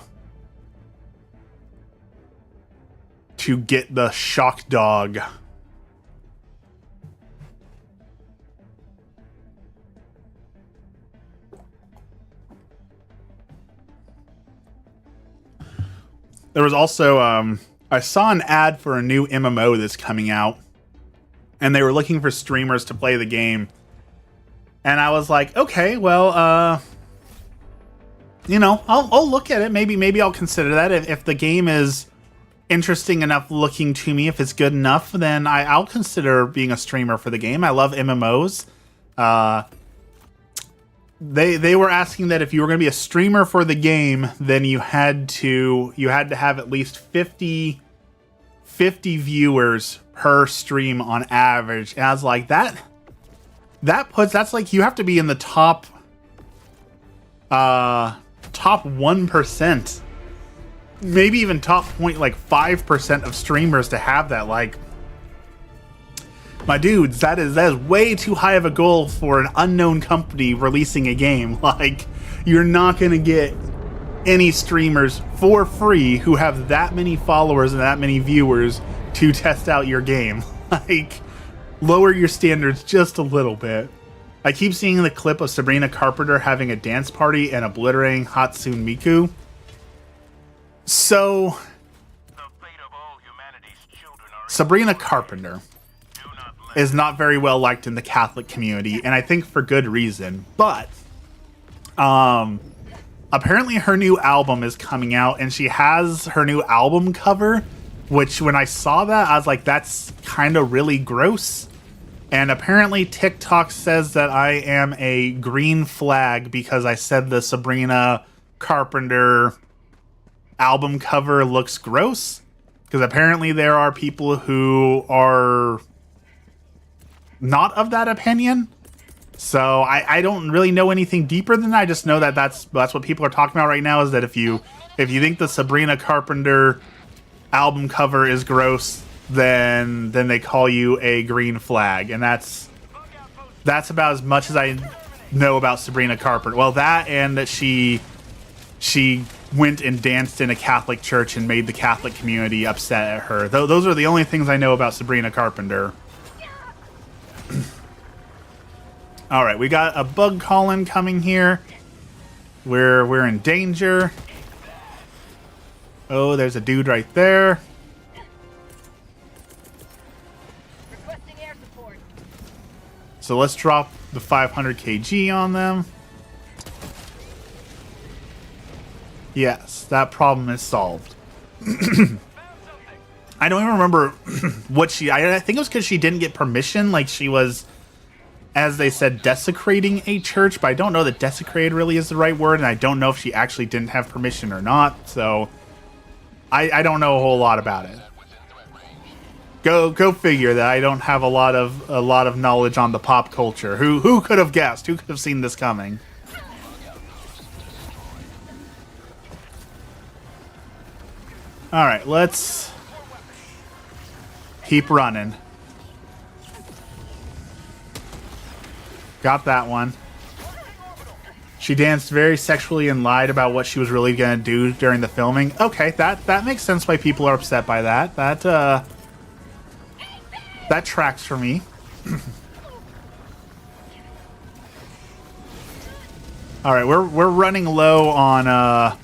get the shock dog. There was also, I saw an ad for a new MMO that's coming out, and they were looking for streamers to play the game. And I was like, okay, well, you know, I'll look at it. Maybe I'll consider that. If the game is interesting enough looking to me, if it's good enough, then I'll consider being a streamer for the game. I love MMOs. They were asking that if you were going to be a streamer for the game, then you had to have at least 50 viewers per stream on average. And I was like, that's like you have to be in the top top 1%, maybe even top 5% of streamers to have that. Like, my dudes, that is way too high of a goal for an unknown company releasing a game. Like, you're not gonna get any streamers for free who have that many followers and that many viewers to test out your game. Like, lower your standards just a little bit. I keep seeing the clip of Sabrina Carpenter having a dance party and obliterating Hatsune Miku. So, Sabrina Carpenter is not very well liked in the Catholic community, and I think for good reason. But, apparently her new album is coming out, and she has her new album cover, which when I saw that, I was like, that's kind of really gross. And apparently TikTok says that I am a green flag because I said the Sabrina Carpenter album cover looks gross. Because apparently there are people who are not of that opinion. So I don't really know anything deeper than that. I just know that that's what people are talking about right now, is that if you think the Sabrina Carpenter album cover is gross, then they call you a green flag. And that's about as much as I know about Sabrina Carpenter. Well, that, and that she went and danced in a Catholic church and made the Catholic community upset at her. Those are the only things I know about Sabrina Carpenter. All right, we got a bug call-in coming here. We're in danger. Oh, there's a dude right there. Requesting air support. So let's drop the 500 kg on them. Yes, that problem is solved. I don't even remember what I think it was because she didn't get permission. Like, she was, as they said, desecrating a church, but I don't know that desecrated really is the right word, and I don't know if she actually didn't have permission or not, so I don't know a whole lot about it. Go figure that I don't have a lot of knowledge on the pop culture. Who could have guessed? Who could have seen this coming? All right, let's keep running. Got that one. She danced very sexually and lied about what she was really gonna do during the filming. Okay, that makes sense why people are upset by that. That tracks for me. All right, we're running low on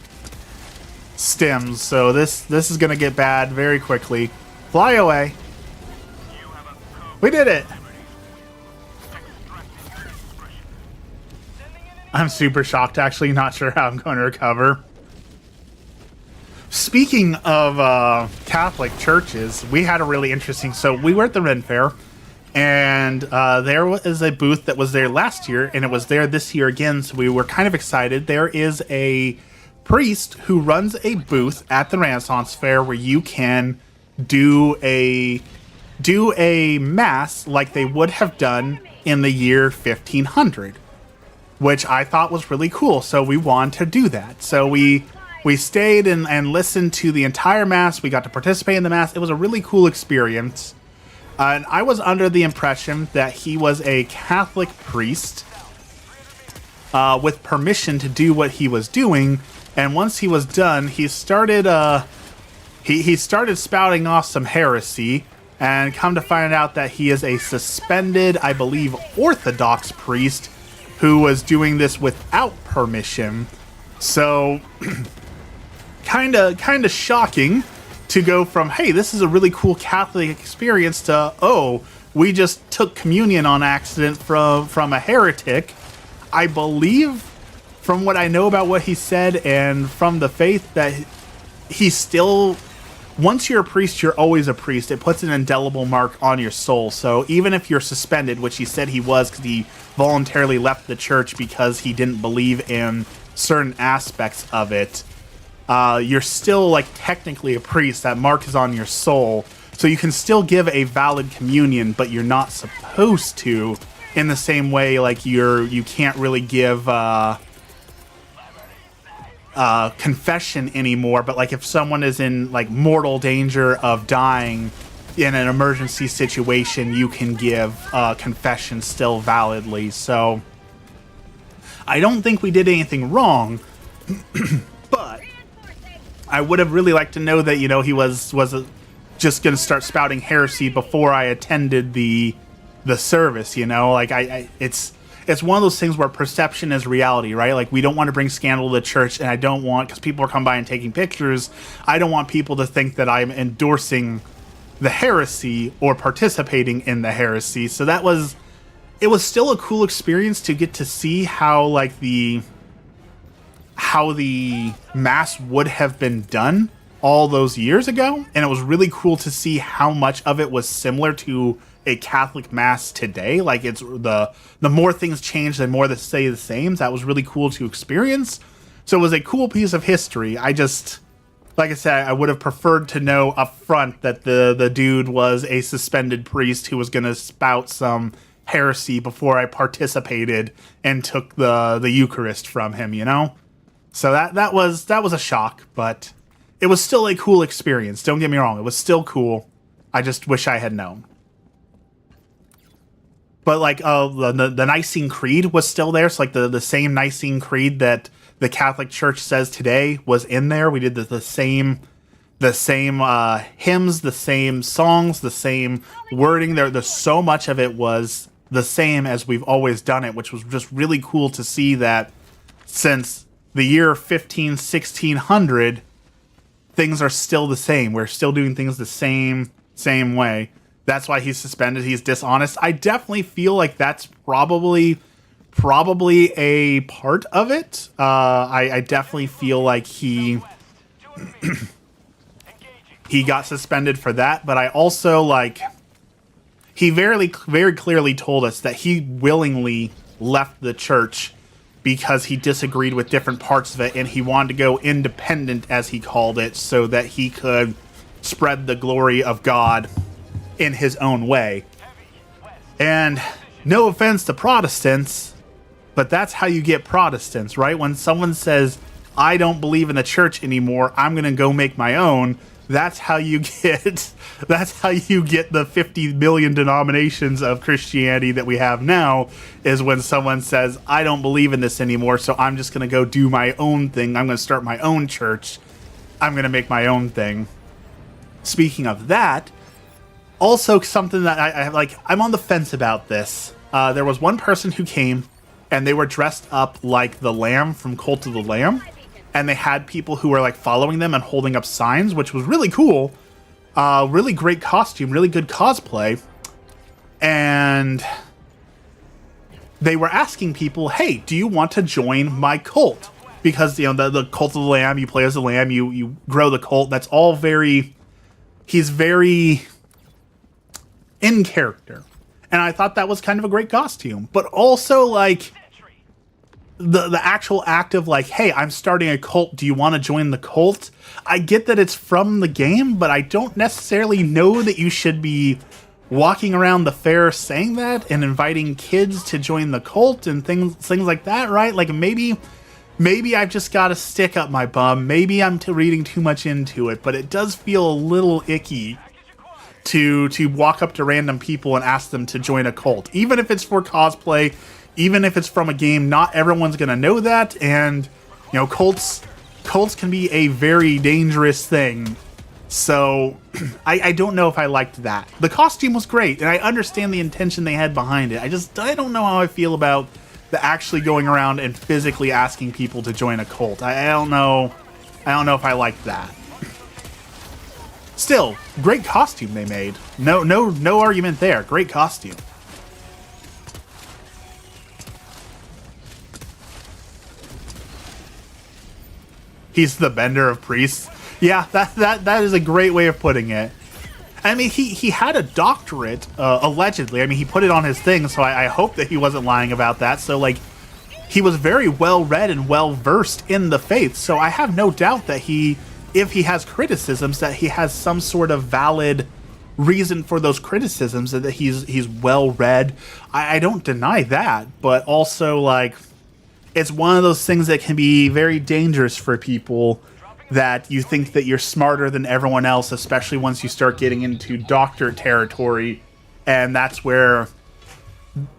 stems, so this is gonna get bad very quickly. Fly away. We did it. I'm super shocked, actually. Not sure how I'm going to recover. Speaking of Catholic churches, we had a really interesting... So we were at the Ren Fair, and there was a booth that was there last year, and it was there this year again, so we were kind of excited. There is a priest who runs a booth at the Renaissance Fair where you can do a mass like they would have done in the year 1500. Which I thought was really cool, so we wanted to do that. So we stayed and listened to the entire mass. We got to participate in the mass. It was a really cool experience. And I was under the impression that he was a Catholic priest with permission to do what he was doing. And once he was done, he started he started spouting off some heresy. And come to find out that he is a suspended, I believe, Orthodox priest who was doing this without permission. So, kind of shocking to go from, hey, this is a really cool Catholic experience, to, oh, we just took communion on accident from a heretic. I believe, from what I know about what he said and from the faith, that he's still... Once you're a priest, you're always a priest. It puts an indelible mark on your soul. So even if you're suspended, which he said he was because he voluntarily left the church because he didn't believe in certain aspects of it, you're still, like, technically a priest. That mark is on your soul. So you can still give a valid communion, but you're not supposed to, in the same way, like, you can't really give... confession anymore, but like if someone is in like mortal danger of dying in an emergency situation, you can give confession still validly. So I don't think we did anything wrong, but I would have really liked to know that, you know, he was just going to start spouting heresy before I attended the service, you know? Like, it's one of those things where perception is reality, right? Like, we don't want to bring scandal to the church, and I don't want, because people are coming by and taking pictures, I don't want people to think that I'm endorsing the heresy or participating in the heresy. So it was still a cool experience to get to see how, like, how the mass would have been done all those years ago, and it was really cool to see how much of it was similar to a Catholic mass today. Like, it's the more things change, the more they stay the same. That was really cool to experience. So it was a cool piece of history. I just, like I said, I would have preferred to know up front that the dude was a suspended priest who was going to spout some heresy before I participated and took the Eucharist from him, you know? So that was a shock, but it was still a cool experience. Don't get me wrong, it was still cool. I just wish I had known. But like the Nicene Creed was still there, so like the same Nicene Creed that the Catholic Church says today was in there. We did the same hymns, the same songs, the same wording. There's so much of it was the same as we've always done it, which was just really cool to see that since the year 1600, things are still the same. We're still doing things the same way. That's why he's suspended. He's dishonest. I definitely feel like that's probably a part of it. I definitely feel like he got suspended for that, but I also like he very clearly told us that he willingly left the church because he disagreed with different parts of it, and he wanted to go independent, as he called it, so that he could spread the glory of God in his own way. And no offense to Protestants, but that's how you get Protestants, right? When someone says, I don't believe in the church anymore, I'm going to go make my own, that's how you get the 50 million denominations of Christianity that we have now, is when someone says, I don't believe in this anymore, so I'm just going to go do my own thing. I'm going to start my own church. I'm going to make my own thing. Speaking of that, also something that I'm on the fence about this. There was one person who came, and they were dressed up like the Lamb from Cult of the Lamb. And they had people who were like following them and holding up signs, which was really cool. Really great costume, really good cosplay. And they were asking people, hey, do you want to join my cult? Because, you know, the Cult of the Lamb, you play as the Lamb, you grow the cult. That's all he's very in character. And I thought that was kind of a great costume. But also, like, the actual act of like, hey, I'm starting a cult, do you want to join the cult? I get that it's from the game, but I don't necessarily know that you should be walking around the fair saying that and inviting kids to join the cult and things like that, right? Like, maybe I've just got a stick up my bum. Maybe I'm reading too much into it, but it does feel a little icky to walk up to random people and ask them to join a cult. Even if it's for cosplay, even if it's from a game, not everyone's going to know that. And, you know, cults can be a very dangerous thing. So I don't know if I liked that. The costume was great, and I understand the intention they had behind it. I don't know how I feel about the actually going around and physically asking people to join a cult. I don't know if I liked that. Still, great costume they made. No argument there. Great costume. He's the bender of priests. Yeah, that is a great way of putting it. I mean, he had a doctorate, allegedly. I mean, he put it on his thing, so I hope that he wasn't lying about that. So, like, he was very well-read and well-versed in the faith. So I have no doubt that if he has criticisms, that he has some sort of valid reason for those criticisms, that he's well-read. I don't deny that, but also, like, it's one of those things that can be very dangerous for people, that you think that you're smarter than everyone else, especially once you start getting into doctor territory. And that's where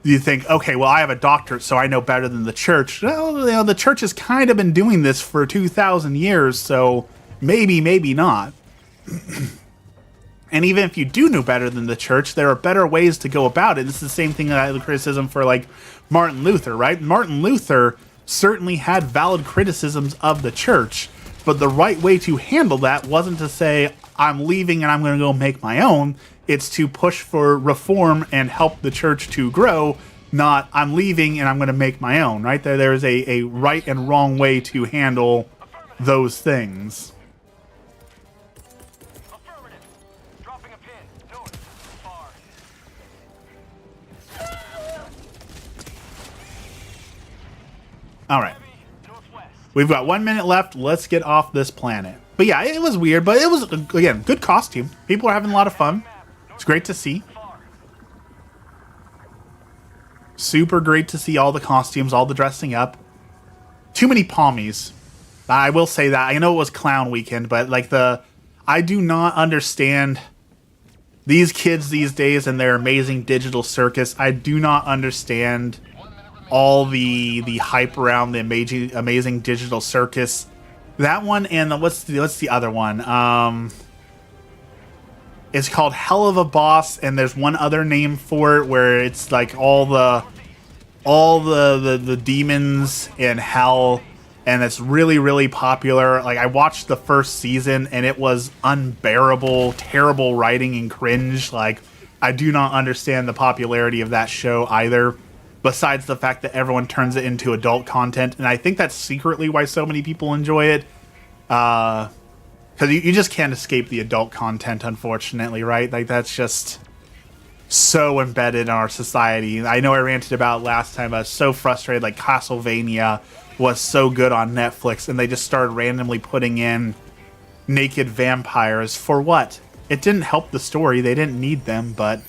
you think, okay, well, I have a doctorate, so I know better than the church. Well, you know, the church has kind of been doing this for 2,000 years, so maybe not. And even if you do know better than the church, there are better ways to go about it. This is the same thing that I had the criticism for, like, Martin Luther, right? Martin Luther certainly had valid criticisms of the church, but the right way to handle that wasn't to say, I'm leaving and I'm going to go make my own. It's to push for reform and help the church to grow, not I'm leaving and I'm going to make my own, right? There's a right and wrong way to handle those things. Affirmative. Dropping a pin. North. Far. All right. Northwest. We've got 1 minute left. Let's get off this planet. But yeah, it was weird, but it was, again, good costume. People are having a lot of fun. It's great to see. Super great to see all the costumes, all the dressing up. Too many pommies. I will say that. I know it was clown weekend, but like I do not understand these kids these days and their amazing digital circus. I do not understand all the hype around the amazing digital circus. That one and what's the other one? It's called Hell of a Boss, and there's one other name for it where it's like all the demons in hell, and it's really popular. Like, I watched the first season and it was unbearable, terrible writing and cringe. Like, I do not understand the popularity of that show either, besides the fact that everyone turns it into adult content, and I think that's secretly why so many people enjoy it. Because you just can't escape the adult content, unfortunately, right? Like, that's just so embedded in our society. I know I ranted about last time. I was so frustrated. Like, Castlevania was so good on Netflix, and they just started randomly putting in naked vampires. For what? It didn't help the story. They didn't need them, but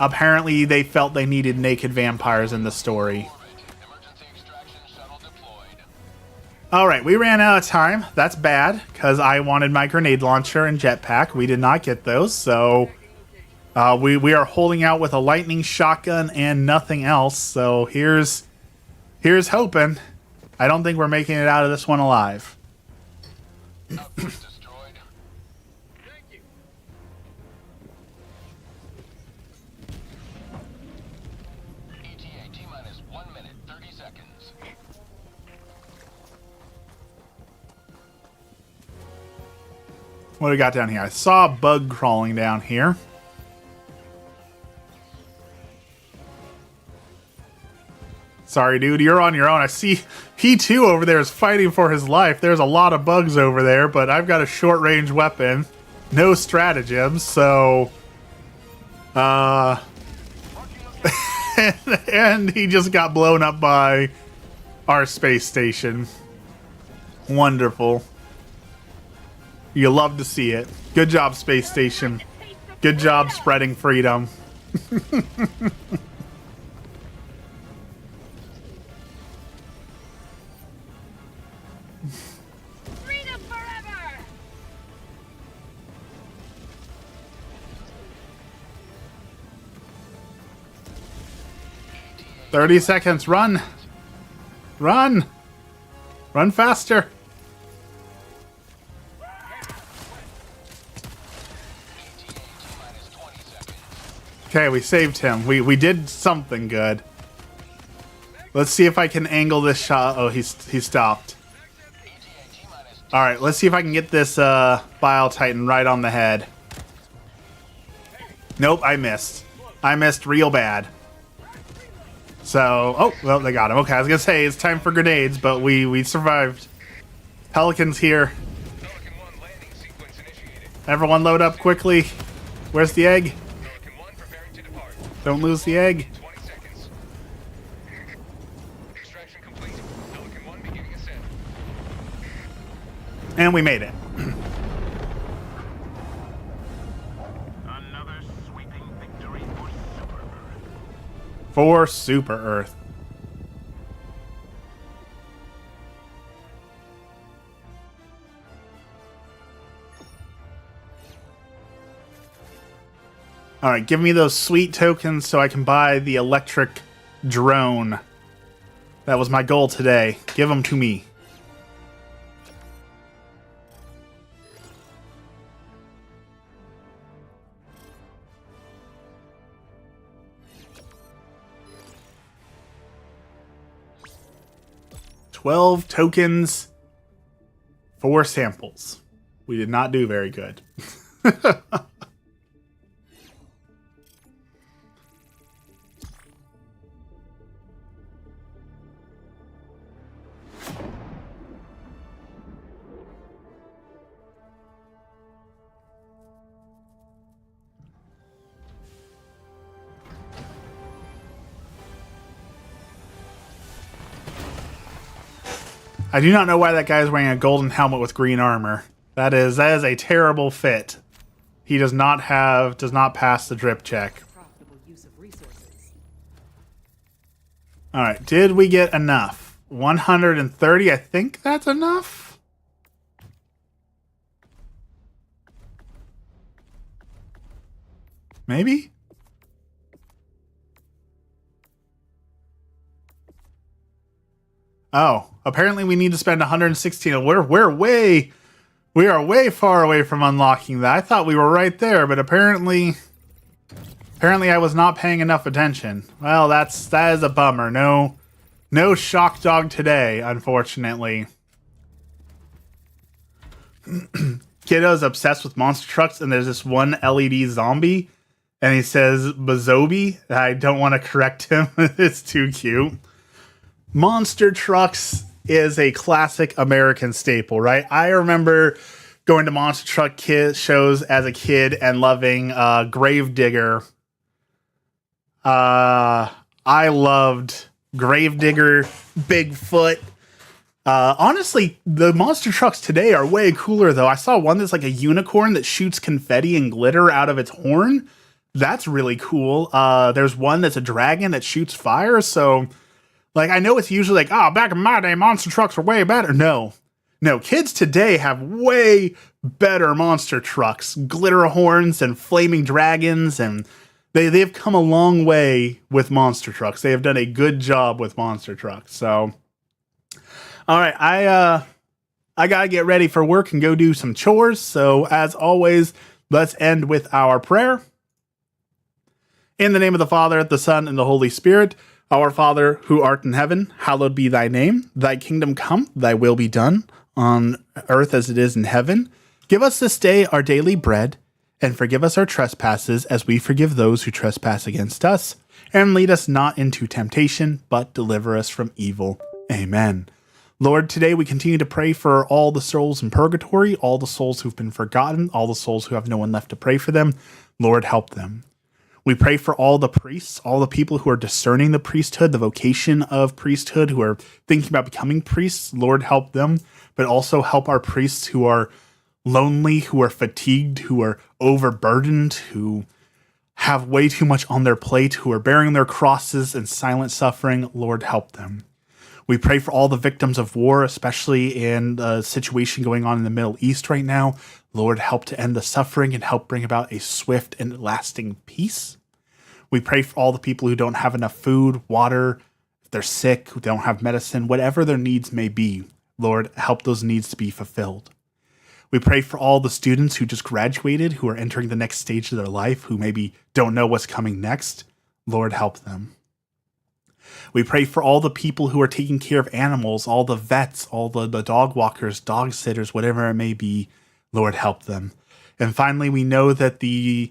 apparently they felt they needed naked vampires in the story. Emergency extraction shuttle deployed. Alright, we ran out of time. That's bad, because I wanted my grenade launcher and jetpack. We did not get those, so we are holding out with a lightning shotgun and nothing else. So here's hoping. I don't think we're making it out of this one alive. Outpost destroyed. Thank you. ETA T-minus 1 minute, 30 seconds. What do we got down here? I saw a bug crawling down here. Sorry, dude, you're on your own. I see P2 over there is fighting for his life. There's a lot of bugs over there, but I've got a short-range weapon. No stratagems, so... and he just got blown up by our space station. Wonderful. You love to see it. Good job, space station. Good job spreading freedom. Freedom forever! 30 seconds. Run. Run. Run faster. Okay, we saved him. We did something good. Let's see if I can angle this shot. Oh, he stopped. All right, let's see if I can get this Bile Titan right on the head. Nope, I missed. I missed real bad. So, oh, well, they got him. Okay, I was gonna say it's time for grenades, but we survived. Pelican's here. Pelican 1 landing sequence initiated. Everyone load up quickly. Where's the egg? Pelican 1 preparing to depart. Don't lose the egg. 20 seconds. Extraction complete. Pelican 1 beginning ascent. And we made it. Another sweeping victory for Super Earth. For Super Earth. All right, give me those sweet tokens so I can buy the electric drone. That was my goal today. Give them to me. $12 tokens, 4 samples. We did not do very good. I do not know why that guy is wearing a golden helmet with green armor. That is a terrible fit. He does not pass the drip check. Profitable use of resources. All right, did we get enough? 130, I think that's enough. Maybe? Oh, apparently we need to spend 116. We are way far away from unlocking that. I thought we were right there, but apparently I was not paying enough attention. Well, that is a bummer. No shock dog today, unfortunately. Kiddo's obsessed with monster trucks, and there's this one LED zombie, and he says Bazobi. I don't want to correct him. It's too cute. Monster trucks is a classic American staple, right? I remember going to monster truck shows as a kid and loving Gravedigger. I loved Gravedigger, Bigfoot. Honestly, the monster trucks today are way cooler, though. I saw one that's like a unicorn that shoots confetti and glitter out of its horn. That's really cool. There's one that's a dragon that shoots fire, so... Like, I know it's usually like, oh, back in my day, monster trucks were way better. No, kids today have way better monster trucks. Glitter horns and flaming dragons, and they've come a long way with monster trucks. They have done a good job with monster trucks. So, all right, I gotta get ready for work and go do some chores. So, as always, let's end with our prayer. In the name of the Father, the Son, and the Holy Spirit. Our Father, who art in heaven, hallowed be thy name. Thy kingdom come, thy will be done, on earth as it is in heaven. Give us this day our daily bread, and forgive us our trespasses as we forgive those who trespass against us. And lead us not into temptation, but deliver us from evil. Amen. Lord, today we continue to pray for all the souls in purgatory, all the souls who've been forgotten, all the souls who have no one left to pray for them. Lord, help them. We pray for all the priests, all the people who are discerning the priesthood, the vocation of priesthood, who are thinking about becoming priests. Lord, help them, but also help our priests who are lonely, who are fatigued, who are overburdened, who have way too much on their plate, who are bearing their crosses in silent suffering. Lord, help them. We pray for all the victims of war, especially in the situation going on in the Middle East right now. Lord, help to end the suffering and help bring about a swift and lasting peace. We pray for all the people who don't have enough food, water, if they're sick, who don't have medicine, whatever their needs may be. Lord, help those needs to be fulfilled. We pray for all the students who just graduated, who are entering the next stage of their life, who maybe don't know what's coming next. Lord, help them. We pray for all the people who are taking care of animals, all the vets, all the dog walkers, dog sitters, whatever it may be. Lord, help them. And finally, we know that the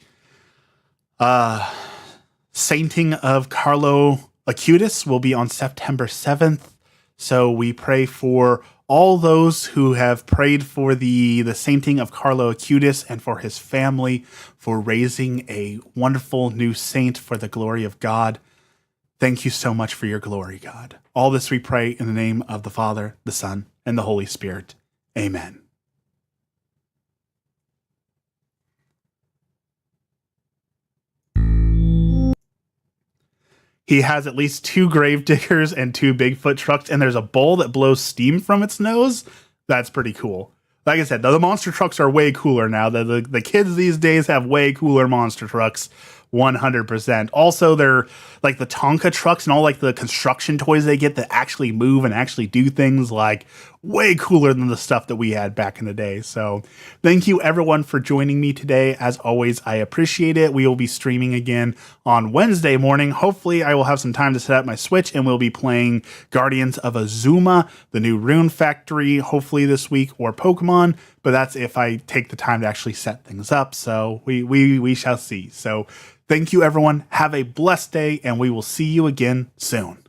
sainting of Carlo Acutis will be on September 7th. So we pray for all those who have prayed for the sainting of Carlo Acutis and for his family, for raising a wonderful new saint for the glory of God. Thank you so much for your glory, God. All this we pray in the name of the Father, the Son, and the Holy Spirit. Amen. He has at least 2 gravediggers and 2 Bigfoot trucks, and there's a bowl that blows steam from its nose. That's pretty cool. Like I said, the monster trucks are way cooler now. The kids these days have way cooler monster trucks. 100%. Also, they're like the Tonka trucks and all like the construction toys they get that actually move and actually do things, like way cooler than the stuff that we had back in the day. So thank you everyone for joining me today. As always, I appreciate it. We will be streaming again on Wednesday morning. Hopefully I will have some time to set up my Switch and we'll be playing Guardians of Azuma, the new Rune Factory, hopefully this week, or Pokemon. But that's if I take the time to actually set things up. So we shall see. So thank you everyone. Have a blessed day and we will see you again soon.